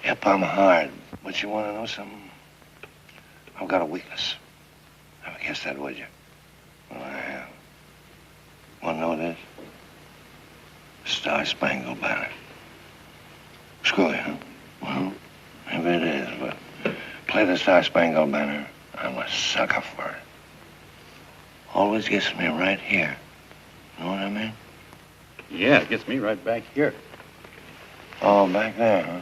Yep. Yep, I'm hard. But you want to know something? I've got a weakness. Never guess that, would you? Well, I have. Want to know what it is? Star-Spangled Banner. Screw you, huh? Well, maybe it is, but play the Star-Spangled Banner. I'm a sucker for it. Always gets me right here. Know what I mean? Yeah, it gets me right back here. Oh, back there, huh?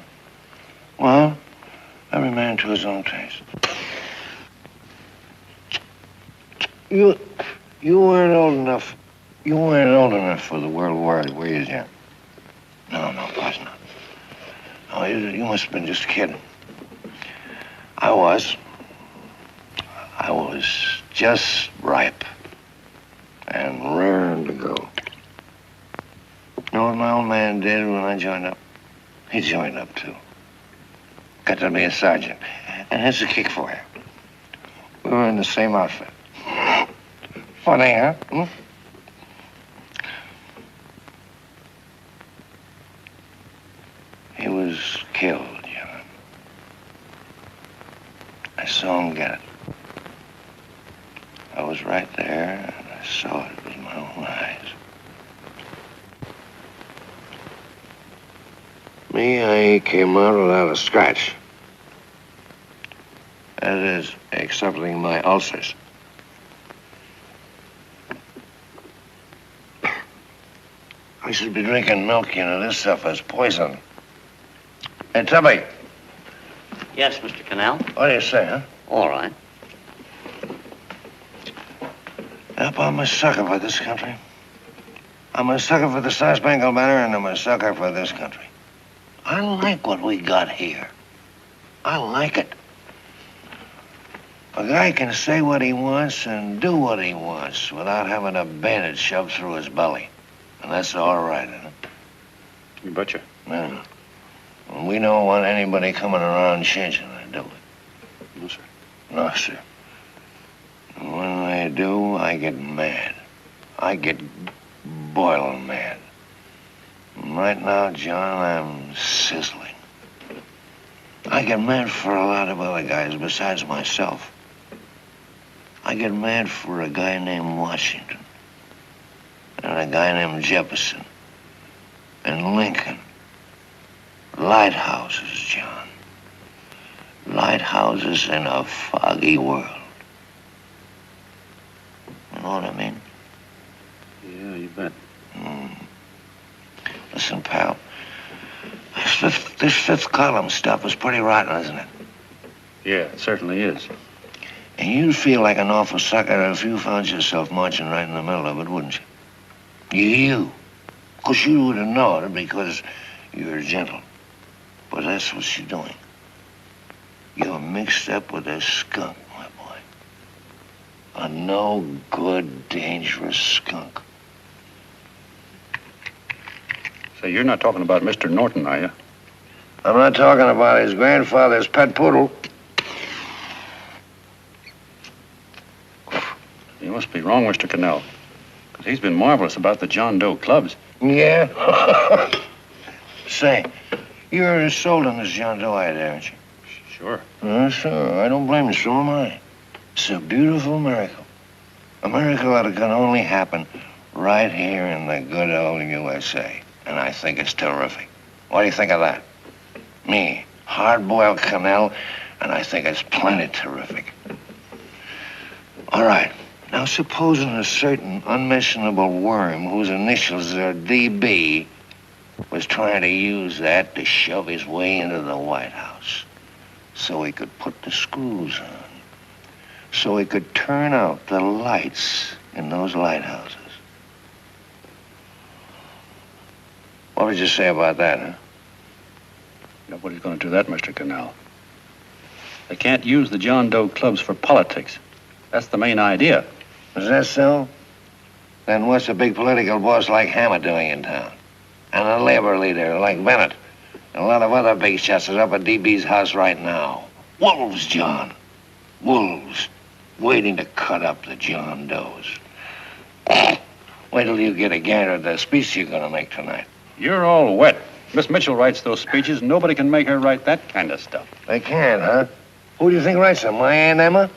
Well, every man to his own taste. You weren't old enough. You weren't old enough for the World War, were you, Jim? No, of course not. No, you must have been just kidding. I was just ripe and raring to go. You know what my old man did when I joined up? He joined up, too. Got to be a sergeant. And here's a kick for you. We were in the same outfit. Funny, huh? Hmm? He was killed, John. I saw him get it. I was right there, and I saw it with my own eyes. Me, I came out without a scratch. That is, excepting my ulcers. I should be drinking milk, you know. This stuff is poison. Hey, Tubby. Yes, Mr. Connell? What do you say, huh? All right. Yep, I'm a sucker for this country. I'm a sucker for the Star-Spangled Banner, and I'm a sucker for this country. I like what we got here. I like it. A guy can say what he wants and do what he wants without having a bayonet shoved through his belly. And that's all right, isn't it? You betcha. Yeah. And we don't want anybody coming around changing it, do we? No, sir. No, sir. And when they do, I get mad. I get boiling mad. And right now, John, I'm sizzling. I get mad for a lot of other guys besides myself. I get mad for a guy named Washington. And a guy named Jefferson. And Lincoln. Lighthouses, John. Lighthouses in a foggy world. You know what I mean? Yeah, you bet. Listen, pal. This fifth column stuff is pretty rotten, isn't it? Yeah, it certainly is. And you'd feel like an awful sucker if you found yourself marching right in the middle of it, wouldn't you? You. Of course, you wouldn't know it because you're gentle. But that's what you're doing. You're mixed up with a skunk, my boy. A no-good, dangerous skunk. Say, you're not talking about Mr. Norton, are you? I'm not talking about his grandfather's pet poodle. You must be wrong, Mr. Connell. Because he's been marvelous about the John Doe clubs. Yeah? Say, you're sold on this John Doe idea, aren't you? Sure. Sure. I don't blame you. So am I. It's a beautiful miracle. A miracle that can only happen right here in the good old USA. And I think it's terrific. What do you think of that? Me, hard-boiled Connell, and I think it's plenty terrific. All right. Now, supposing a certain unmentionable worm whose initials are DB was trying to use that to shove his way into the White House so he could put the screws on, so he could turn out the lights in those lighthouses. What would you say about that, huh? Nobody's going to do that, Mr. Connell. They can't use the John Doe clubs for politics. That's the main idea. Is that so? Then what's a big political boss like Hammer doing in town? And a labor leader like Bennett? And a lot of other big shots are up at DB's house right now. Wolves, John. Wolves. Waiting to cut up the John Does. Wait till you get a gander at the speech you're going to make tonight. You're all wet. Miss Mitchell writes those speeches. Nobody can make her write that kind of stuff. They can't, huh? Who do you think writes them? My Aunt Emma?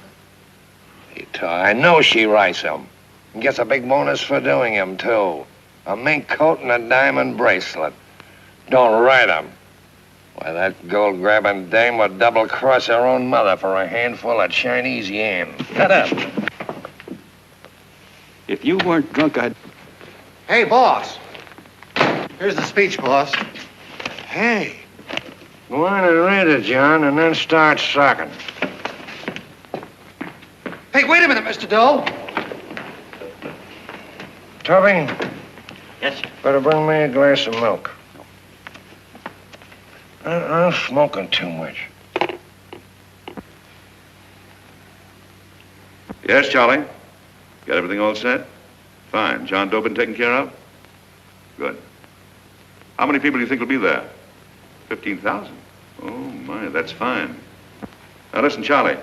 I know she writes them. And gets a big bonus for doing them, too. A mink coat and a diamond bracelet. Don't write them. Why, that gold-grabbing dame would double-cross her own mother for a handful of Chinese yen. Shut up. If you weren't drunk, I'd... Hey, boss. Here's the speech, boss. Hey. Go on and read it, John, and then start sucking. Hey, wait a minute, Mr. Doe. Tubby? Yes, sir. Better bring me a glass of milk. I'm smoking too much. Yes, Charlie? Got everything all set? Fine. John Doe been taken care of? Good. How many people do you think will be there? 15,000? Oh, my, that's fine. Now, listen, Charlie.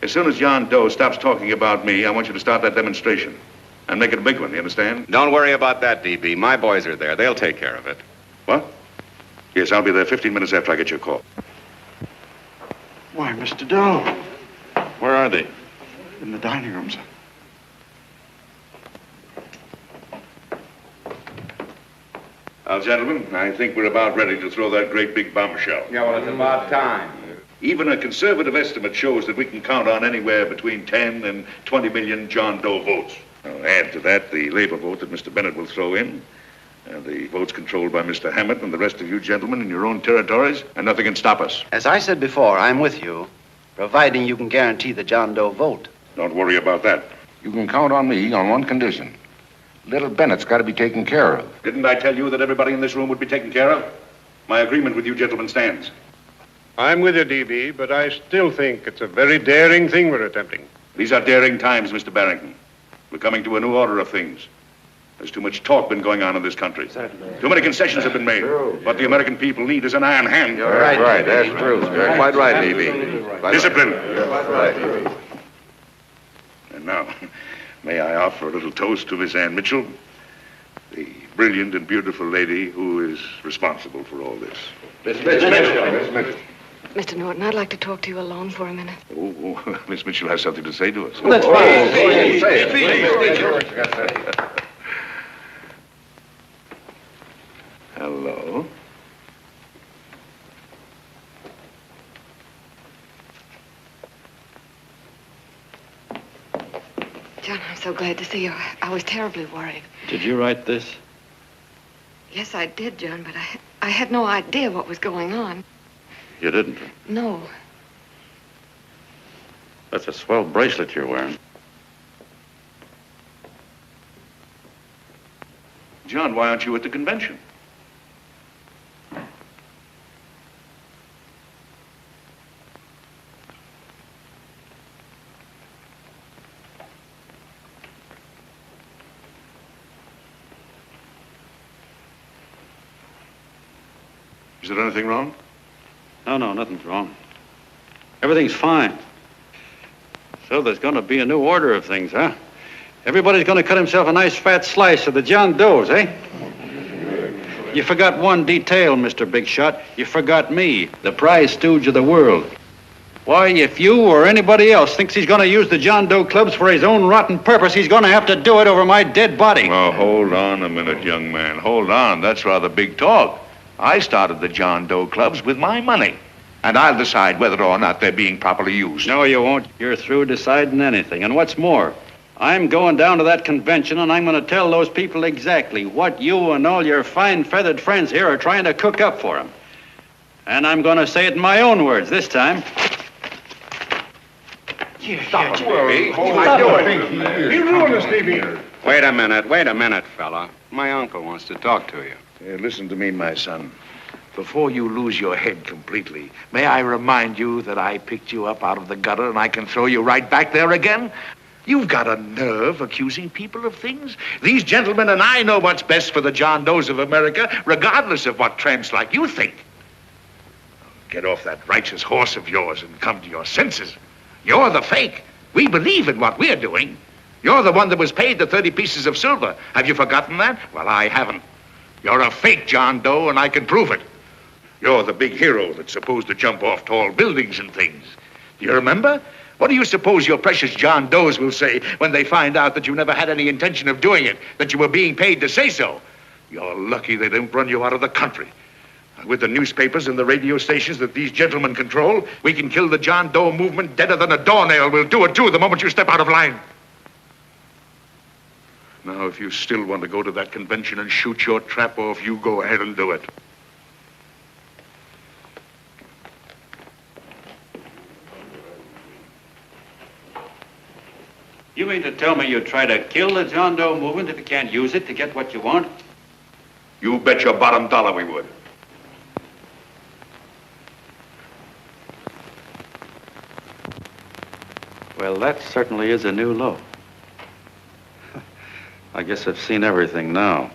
As soon as John Doe stops talking about me, I want you to start that demonstration. And make it a big one, you understand? Don't worry about that, DB. My boys are there. They'll take care of it. What? Yes, I'll be there 15 minutes after I get your call. Why, Mr. Doe. Where are they? In the dining room, sir. Now, gentlemen, I think we're about ready to throw that great big bombshell. Yeah, well, it's about time. Even a conservative estimate shows that we can count on anywhere between 10 and 20 million John Doe votes. Now, add to that the labor vote that Mr. Bennett will throw in, and the votes controlled by Mr. Hammett and the rest of you gentlemen in your own territories, and nothing can stop us. As I said before, I'm with you, providing you can guarantee the John Doe vote. Don't worry about that. You can count on me on one condition. Little Bennett's got to be taken care of. Didn't I tell you that everybody in this room would be taken care of? My agreement with you gentlemen stands. I'm with you, DB, but I still think it's a very daring thing we're attempting. These are daring times, Mr. Barrington. We're coming to a new order of things. There's too much talk been going on in this country. Too many concessions have been made. What the American people need is an iron hand. You're right. That's true. You're quite right, DB. Discipline. Right. And now, may I offer a little toast to Miss Ann Mitchell, the brilliant and beautiful lady who is responsible for all this. Miss Mitchell. Mr. Norton, I'd like to talk to you alone for a minute. Oh, Miss Mitchell has something to say to us. That's Hello. John, I'm so glad to see you. I was terribly worried. Did you write this? Yes, I did, John, but I had no idea what was going on. You didn't? No. That's a swell bracelet you're wearing. John, why aren't you at the convention? Is there anything wrong? No, nothing's wrong. Everything's fine. So there's going to be a new order of things, huh? Everybody's going to cut himself a nice fat slice of the John Does, eh? You forgot one detail, Mr. Big Shot. You forgot me, the prize stooge of the world. Why, if you or anybody else thinks he's going to use the John Doe clubs for his own rotten purpose, he's going to have to do it over my dead body. Oh, hold on a minute, young man. Hold on. That's rather big talk. I started the John Doe clubs with my money. And I'll decide whether or not they're being properly used. No, you won't. You're through deciding anything. And what's more, I'm going down to that convention and I'm going to tell those people exactly what you and all your fine feathered friends here are trying to cook up for them. And I'm going to say it in my own words this time. Stop it, baby. Stop it. You ruined us, DB. Wait a minute, fella. My uncle wants to talk to you. Listen to me, my son. Before you lose your head completely, may I remind you that I picked you up out of the gutter and I can throw you right back there again? You've got a nerve accusing people of things. These gentlemen and I know what's best for the John Does of America, regardless of what tramps like you think. Get off that righteous horse of yours and come to your senses. You're the fake. We believe in what we're doing. You're the one that was paid the 30 pieces of silver. Have you forgotten that? Well, I haven't. You're a fake John Doe, and I can prove it. You're the big hero that's supposed to jump off tall buildings and things. Do you remember? What do you suppose your precious John Does will say when they find out that you never had any intention of doing it, that you were being paid to say so? You're lucky they didn't run you out of the country. With the newspapers and the radio stations that these gentlemen control, we can kill the John Doe movement deader than a doornail. We'll do it, too, the moment you step out of line. Now, if you still want to go to that convention and shoot your trap off, you go ahead and do it. You mean to tell me you'd try to kill the John Doe movement if you can't use it to get what you want? You bet your bottom dollar we would. Well, that certainly is a new low. I guess I've seen everything now.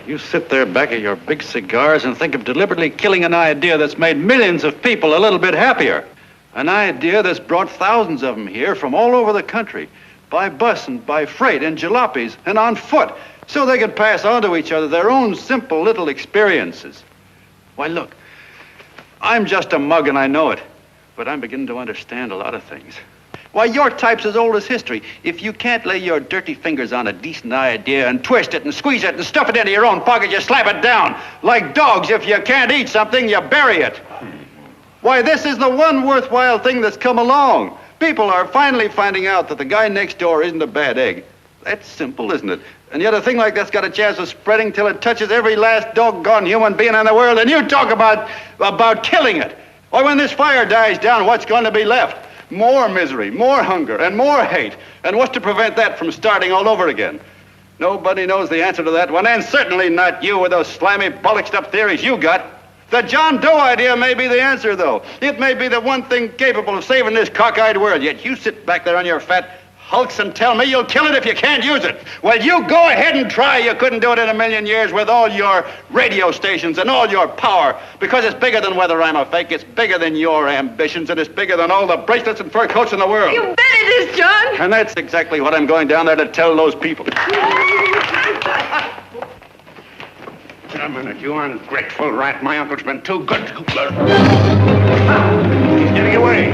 You sit there back of your big cigars and think of deliberately killing an idea that's made millions of people a little bit happier. An idea that's brought thousands of them here from all over the country, by bus and by freight and jalopies and on foot, so they could pass on to each other their own simple little experiences. Why, look, I'm just a mug and I know it, but I'm beginning to understand a lot of things. Why, your type's as old as history. If you can't lay your dirty fingers on a decent idea and twist it and squeeze it and stuff it into your own pocket, you slap it down. Like dogs, if you can't eat something, you bury it. Why, this is the one worthwhile thing that's come along. People are finally finding out that the guy next door isn't a bad egg. That's simple, isn't it? And yet a thing like that's got a chance of spreading till it touches every last doggone human being in the world, and you talk about killing it. Why, when this fire dies down, what's going to be left? More misery, more hunger, and more hate. And what's to prevent that from starting all over again? Nobody knows the answer to that one, and certainly not you with those slimy, bollocksed-up theories you got. The John Doe idea may be the answer, though. It may be the one thing capable of saving this cockeyed world, yet you sit back there on your fat hulks and tell me you'll kill it if you can't use it. Well, you go ahead and try. You couldn't do it in a million years with all your radio stations and all your power, because it's bigger than whether I'm a fake. It's bigger than your ambitions, and it's bigger than all the bracelets and fur coats in the world. You bet it is, John. And that's exactly what I'm going down there to tell those people. A minute, you ungrateful rat. My uncle's been too good to you. He's getting away.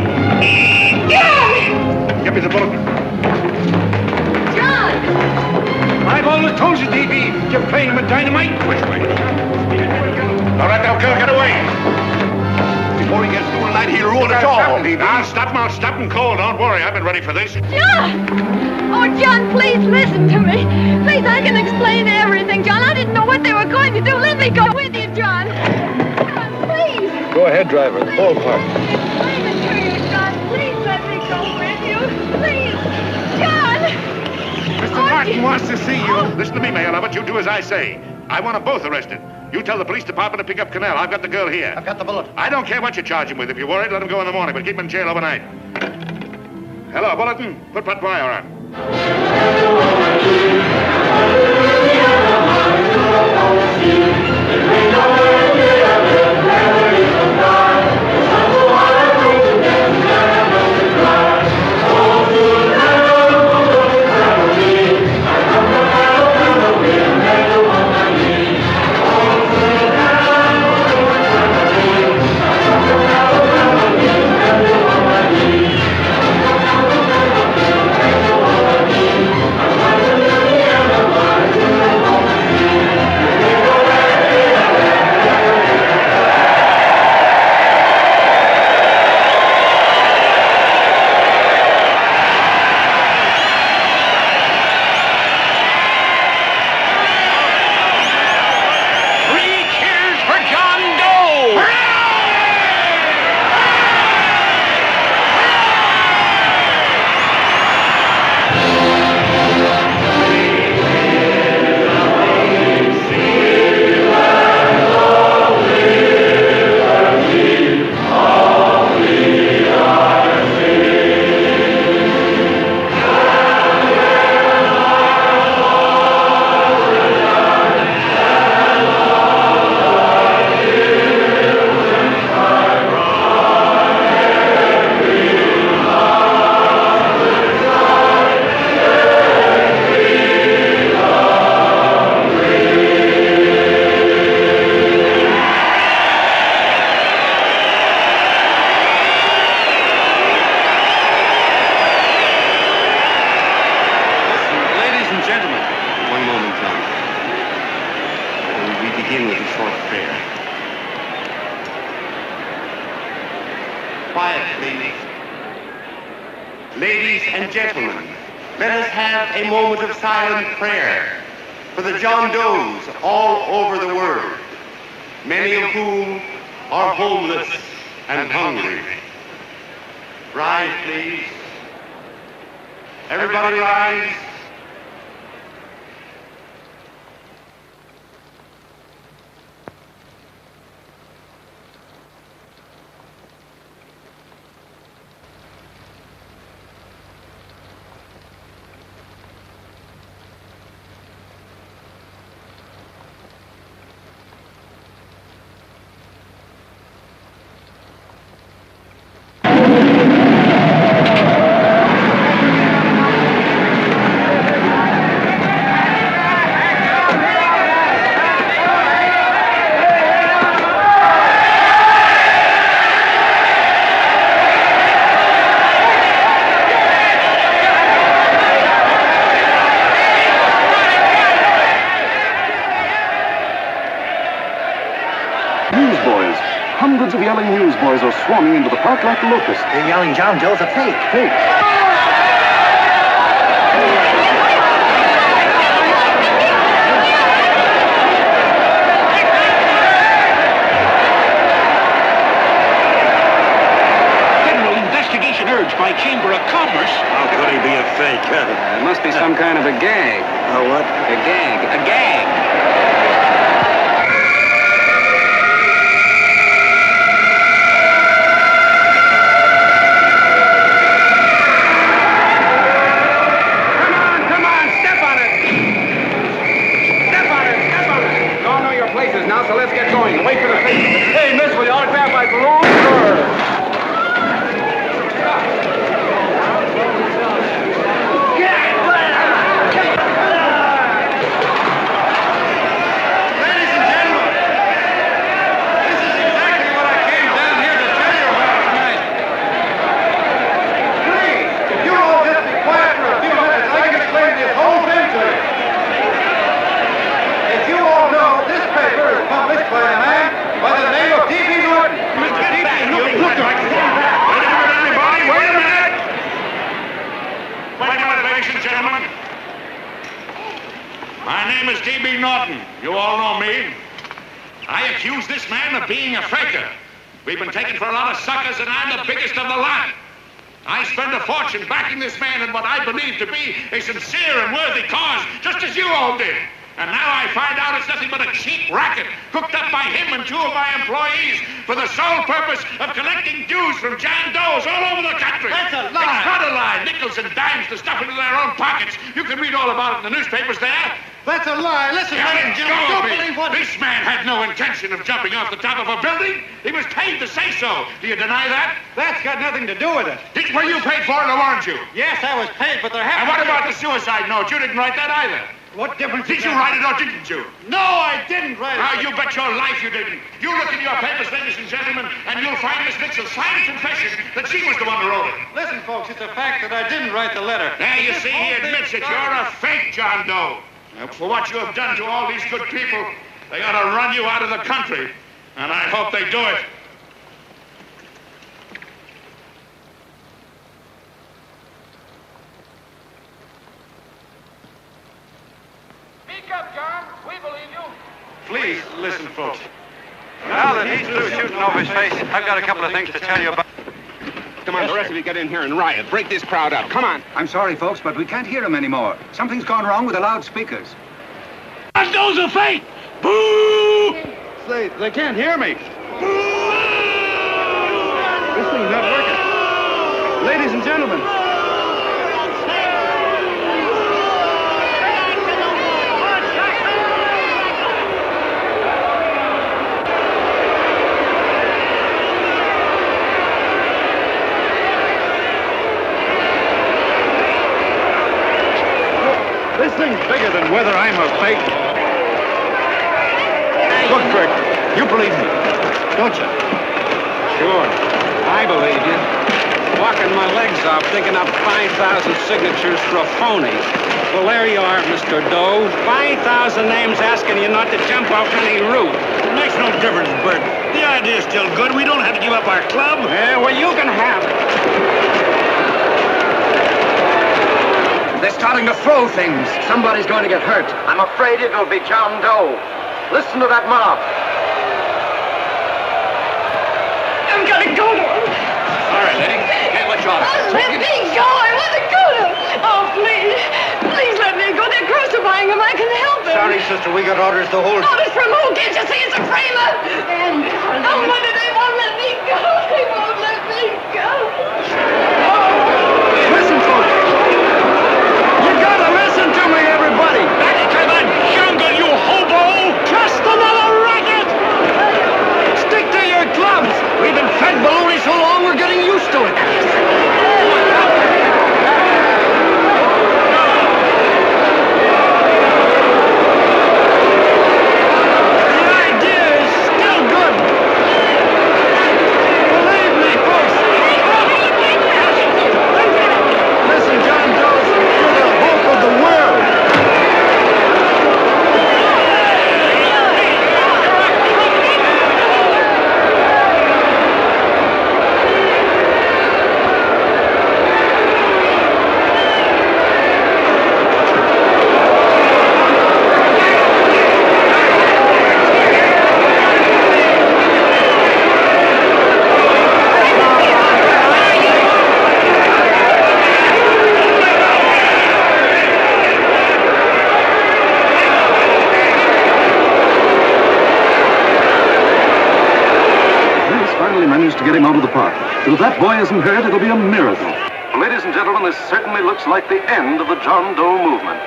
Give me the bulletin. John! I've always told you, D.B., you're playing with dynamite. Which way? All right, now, get away. Before he gets through tonight, he'll ruin it all. Now, stop him cold. Don't worry, I've been ready for this. John! Oh, John, please listen to me. Please, I can explain everything, John. I didn't know what they were going to do. Let me go with you, John. John, please. Go ahead, driver. The ballpark. Explain it to you, John. Please let me go with you. Please. John! Mr. Martin wants to see you. Listen to me, Mayor Lovett. You do as I say. I want them both arrested. You tell the police department to pick up Connell. I've got the girl here. I've got the bullet. I don't care what you charge him with. If you're worried, let him go in the morning, but keep him in jail overnight. Hello, Bulletin. Put that wire on. begin with a short prayer. Quiet, please. Ladies and gentlemen, let us have a moment of silent prayer for the John Does all over the world, many of whom are homeless and hungry. Rise, please. Everybody rise. Hundreds of yelling newsboys are swarming into the park like locusts. They're yelling John Doe's a fake. Fake. Federal investigation urged by Chamber of Commerce. How could he be a fake? It must be some kind of a gag. A what? A gag. A gag. Now, so let's get going. Wait for the thing. Hey, miss, will you autograph my balloon? Sure. Ladies and gentlemen, this is exactly what I came down here to tell you about tonight. Please, if you all just be quiet for a few minutes, I can explain this whole thing to you. As you all know, this paper is published by a man by the name of D.B. Norton. Mr. D.B. Norton. Look at anybody. Wait a minute. Wait a minute, ladies and gentlemen. My name is D.B. Norton. You all know me. I accuse this man of being a faker. We've been taken for a lot of suckers, and I'm the biggest of the lot. I spend a fortune backing this man in what I believe to be a sincere and worthy cause, just as you all did. And now I find out it's nothing but a cheap racket cooked up by him and two of my employees for the sole purpose of collecting dues from John Does all over the country. That's a lie. It's not a lie. Nickels and dimes to stuff into their own pockets. You can read all about it in the newspapers there. That's a lie. Listen, ladies and gentlemen, don't believe what... This man had no intention of jumping off the top of a building. He was paid to say so. Do you deny that? That's got nothing to do with it. Were you paid for it or weren't you? Yes, I was paid, but there happened... And what about the suicide note? You didn't write that either. What difference did you write it or didn't you? No, I didn't write it. Now, you bet your life you didn't. You look in your papers, ladies and gentlemen, and you'll find Miss Mitchell's signed confession that she was the one who wrote it. Listen, folks, it's a fact that I didn't write the letter. There, you see, he admits it. You're a fake, John Doe. For what you have done to all these good people, they ought to run you out of the country. And I hope they do it. Speak up, John. We believe you. Please, listen, folks. Now that he's through shooting over his face, I've got a couple of things to tell you about. Come on, the rest of you get in here and riot. Break this crowd up. Come on. I'm sorry, folks, but we can't hear him anymore. Something's gone wrong with the loudspeakers. John Doe's a fake. Boo! Say, they can't hear me. Boo! This thing's not working. Ladies and gentlemen. This thing's bigger than whether I'm a fake. Look, Bert, you believe me, don't you? Sure. I believe you. walking my legs off thinking up 5,000 signatures for a phony. Well, there you are, Mr. Doe. 5,000 names asking you not to jump off any roof. It makes no difference, Bert. The idea's still good. We don't have to give up our club. Yeah, well, you can have it. They're starting to throw things. Somebody's going to get hurt. I'm afraid it'll be John Doe. Listen to that mob. I've got to go to him. All right, lady. Can't let you out. Let me go. I want to go to him. Oh, please. Please let me go. They're crucifying him. I can help him. Sorry, sister. We got orders to hold. Orders from who? Can't you see it's a framer? And oh, mother, they won't let me go. They won't let me go. Listen to me. You gotta listen to me, everybody. Back to the jungle, you hobo! Just another racket. Stick to your clubs. We've been fed baloney so long we're getting used to it. To get him out of the park. But if that boy isn't hurt, it'll be a miracle. Ladies and gentlemen, this certainly looks like the end of the John Doe movement.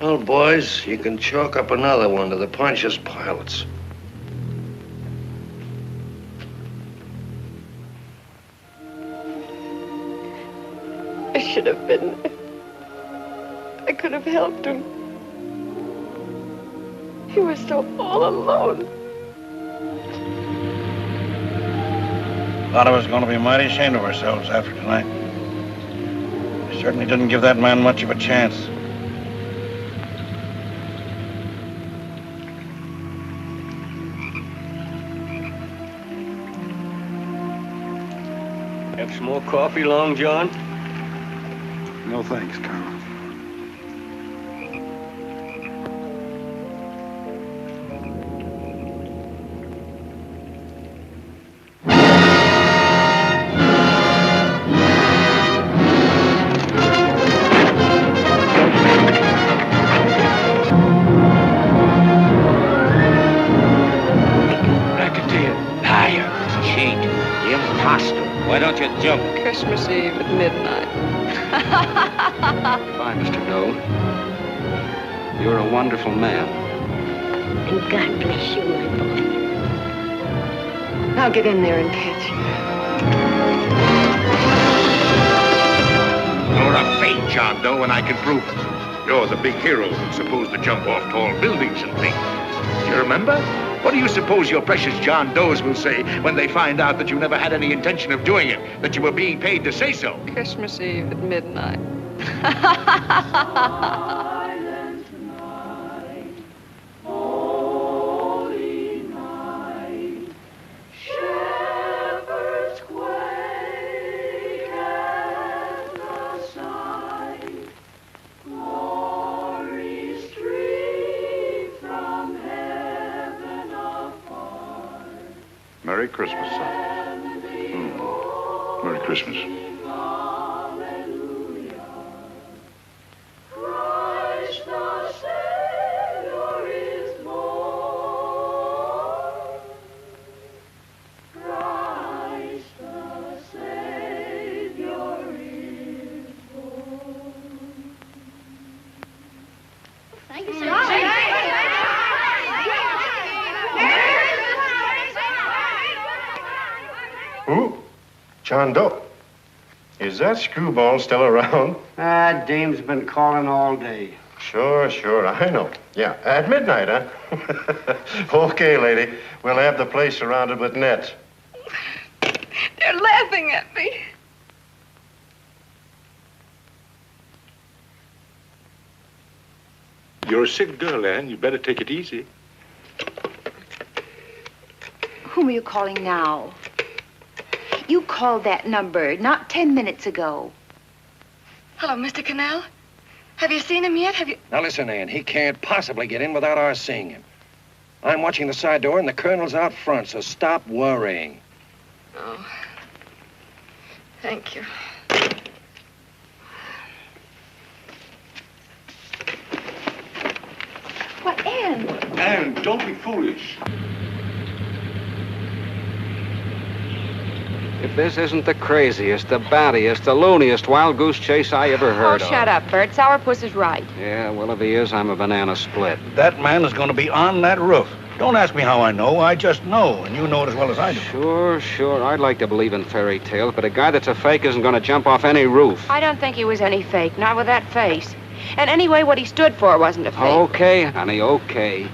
Well, boys, you can chalk up another one to the Pontius Pilates. I should have been there. I could have helped him. He was so all alone. A lot of us are going to be mighty ashamed of ourselves after tonight. We certainly didn't give that man much of a chance. Have some more coffee, Long John? No thanks, Carl. Why don't you jump? Christmas Eve at midnight. Goodbye, Mr. Doe. You're a wonderful man. And God bless you, my boy. I'll get in there and catch you. You're a fake, John Doe, and I can prove it. You're the big hero who's supposed to jump off tall buildings and things. Do you remember? What do you suppose your precious John Does will say when they find out that you never had any intention of doing it, that you were being paid to say so? Christmas Eve at midnight. Merry Christmas, son. Merry Christmas. Christ the Savior is born. Christ the Savior is born. Thank you, sir. Who? John Doe. Is that screwball still around? Dame's been calling all day. Sure, I know. Yeah, at midnight, huh? Okay, lady. We'll have the place surrounded with nets. They're laughing at me. You're a sick girl, Anne. You better take it easy. Whom are you calling now? You called that number not 10 minutes ago. Hello, Mr. Connell. Have you seen him yet? Have you... Now listen, Ann, he can't possibly get in without our seeing him. I'm watching the side door and the colonel's out front, so stop worrying. Oh. Thank you. What, Ann? Anne, don't be foolish. If this isn't the craziest, the battiest, the looniest wild goose chase I ever heard of. Oh, shut up, Bert. Sourpuss is right. Yeah, well, if he is, I'm a banana split. That man is going to be on that roof. Don't ask me how I know. I just know, and you know it as well as I do. Sure. I'd like to believe in fairy tales, but a guy that's a fake isn't going to jump off any roof. I don't think he was any fake, not with that face. And anyway, what he stood for wasn't a fake. Okay, honey, okay.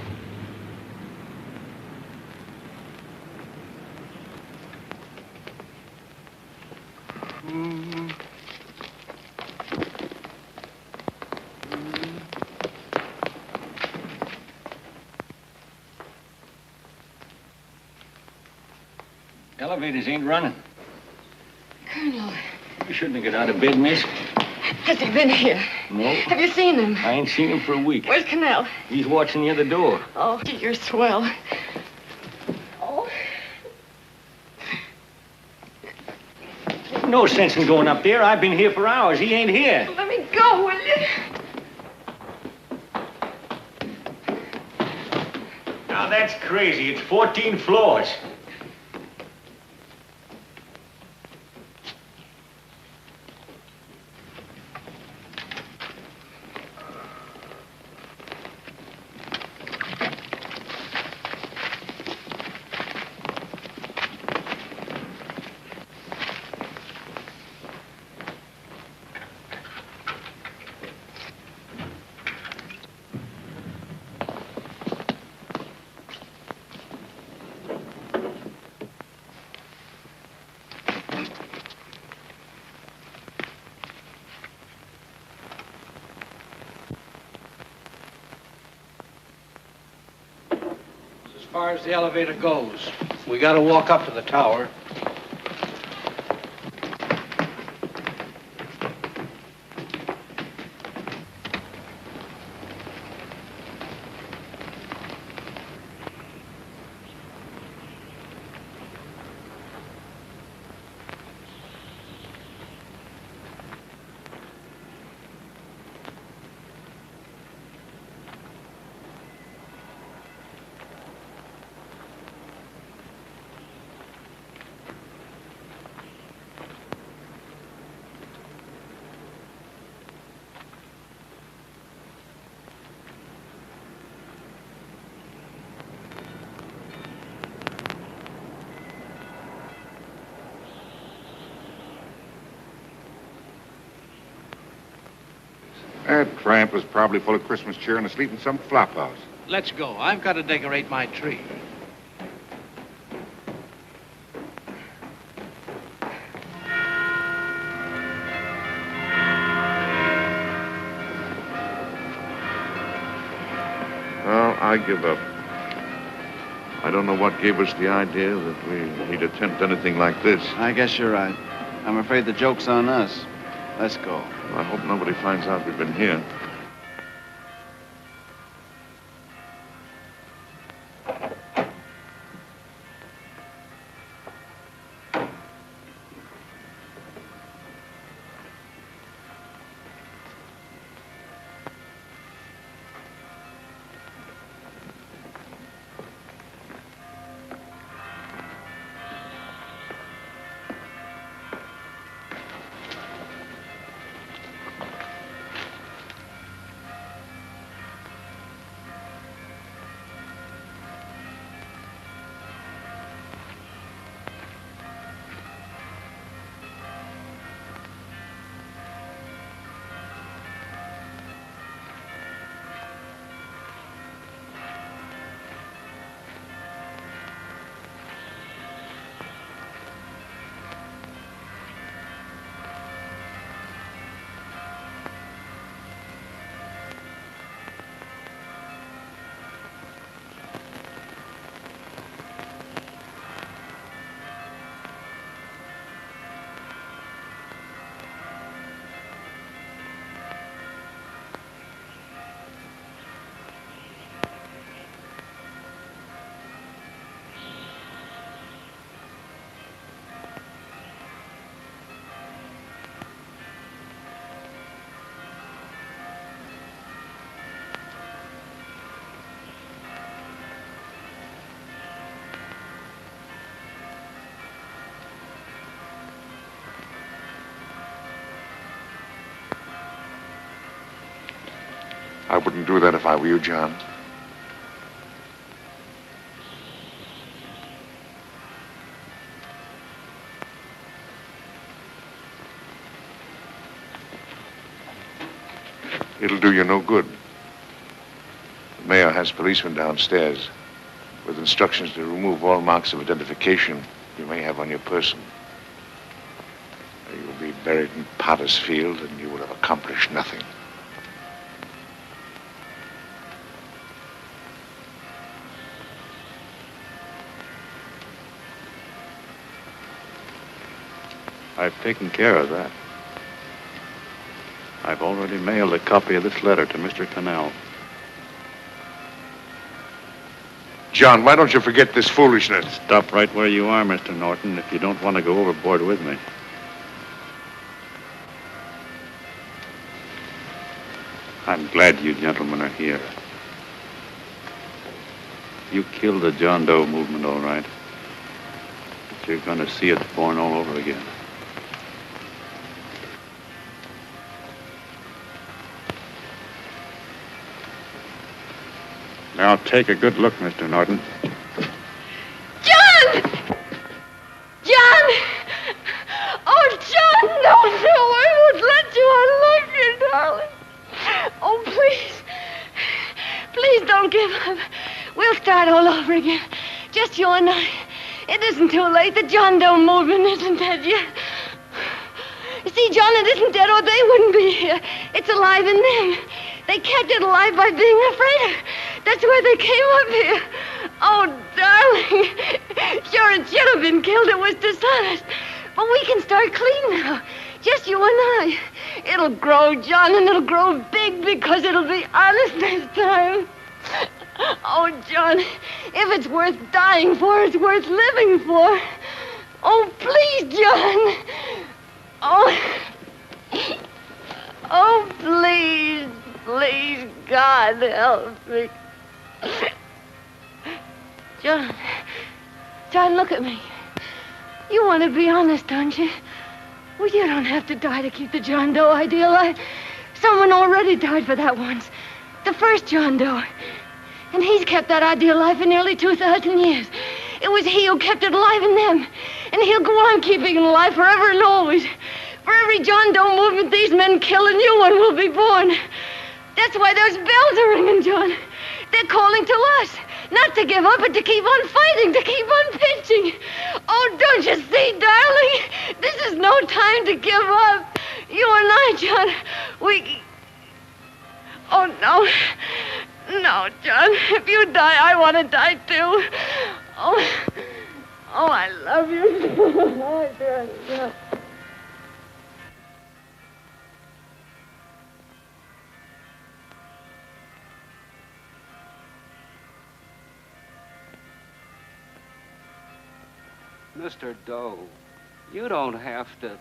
Elevators ain't running. Colonel, You shouldn't have got out of bed, miss. has he been here? No. Have you seen him? I ain't seen him for a week. Where's Connell? He's watching the other door. Oh, you're swell. Oh. No sense in going up there. I've been here for hours. He ain't here. Let me go, will you? Now that's crazy. It's 14 floors. As far as the elevator goes, we gotta walk up to the tower. That tramp is probably full of Christmas cheer and asleep in some flop house. Let's go. I've got to decorate my tree. Well, I give up. I don't know what gave us the idea that we'd attempt anything like this. I guess you're right. I'm afraid the joke's on us. Let's go. I hope nobody finds out we've been here. I wouldn't do that if I were you, John. It'll do you no good. The mayor has policemen downstairs with instructions to remove all marks of identification you may have on your person. You will be buried in Potter's Field, and you will have accomplished nothing. I've taken care of that. I've already mailed a copy of this letter to Mr. Connell. John, why don't you forget this foolishness? Stop right where you are, Mr. Norton, if you don't want to go overboard with me. I'm glad you gentlemen are here. You killed the John Doe movement, all right. But you're going to see it born all over again. Now take a good look, Mr. Norton. John! John! Oh, John, no, I won't let you. I love you, darling. Oh, please. Please don't give up. We'll start all over again. Just you and I. It isn't too late. The John Doe movement isn't dead yet. You see, John, it isn't dead or they wouldn't be here. It's alive in them. They kept it alive by being afraid of it. That's why they came up here. Oh, darling. Sure, it should have been killed. It was dishonest. But we can start clean now. Just you and I. It'll grow, John, and it'll grow big because it'll be honest this time. Oh, John, if it's worth dying for, it's worth living for. Oh, please, John. Oh. Oh, please. Please, God, help me. John, look at me. You want to be honest, don't you? Well, you don't have to die to keep the John Doe idea alive. Someone already died for that once. The first John Doe. And he's kept that idea alive for nearly 2,000 years. It was he who kept it alive in them. And he'll go on keeping it alive forever and always. For every John Doe movement these men kill, a new one will be born. That's why those bells are ringing, John. They're calling to us. Not to give up, but to keep on fighting, to keep on pitching. Oh, don't you see, darling? This is no time to give up. You and I, John, we... Oh, no. No, John. If you die, I want to die, too. Oh, I love you. Oh, John. Mr. Doe, you don't have to.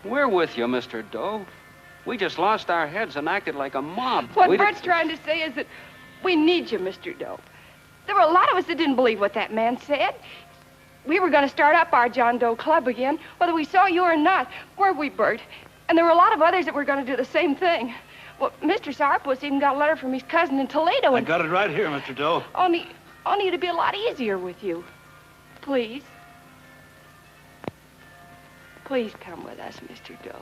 We're with you, Mr. Doe. We just lost our heads and acted like a mob. What Bert's trying to say is that we need you, Mr. Doe. There were a lot of us that didn't believe what that man said. We were going to start up our John Doe Club again, whether we saw you or not, weren't we, Bert? And there were a lot of others that were going to do the same thing. Well, Mr. Sourpuss even got a letter from his cousin in Toledo. I got it right here, Mr. Doe. Only it'd be a lot easier with you. Please. Please come with us, Mr. Doe.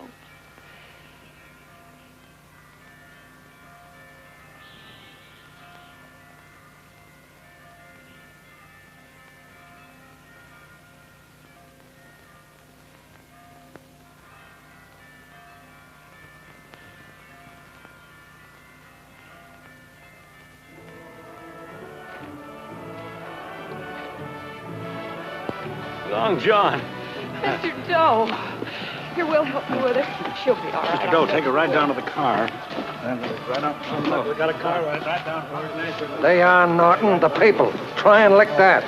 Long John. Mr. Doe. Here, we'll help you with her. She'll be all right. Mr. Doe, take her right down to the car. And right up. We got a car right down to her. They are, Norton, the people. Try and lick that.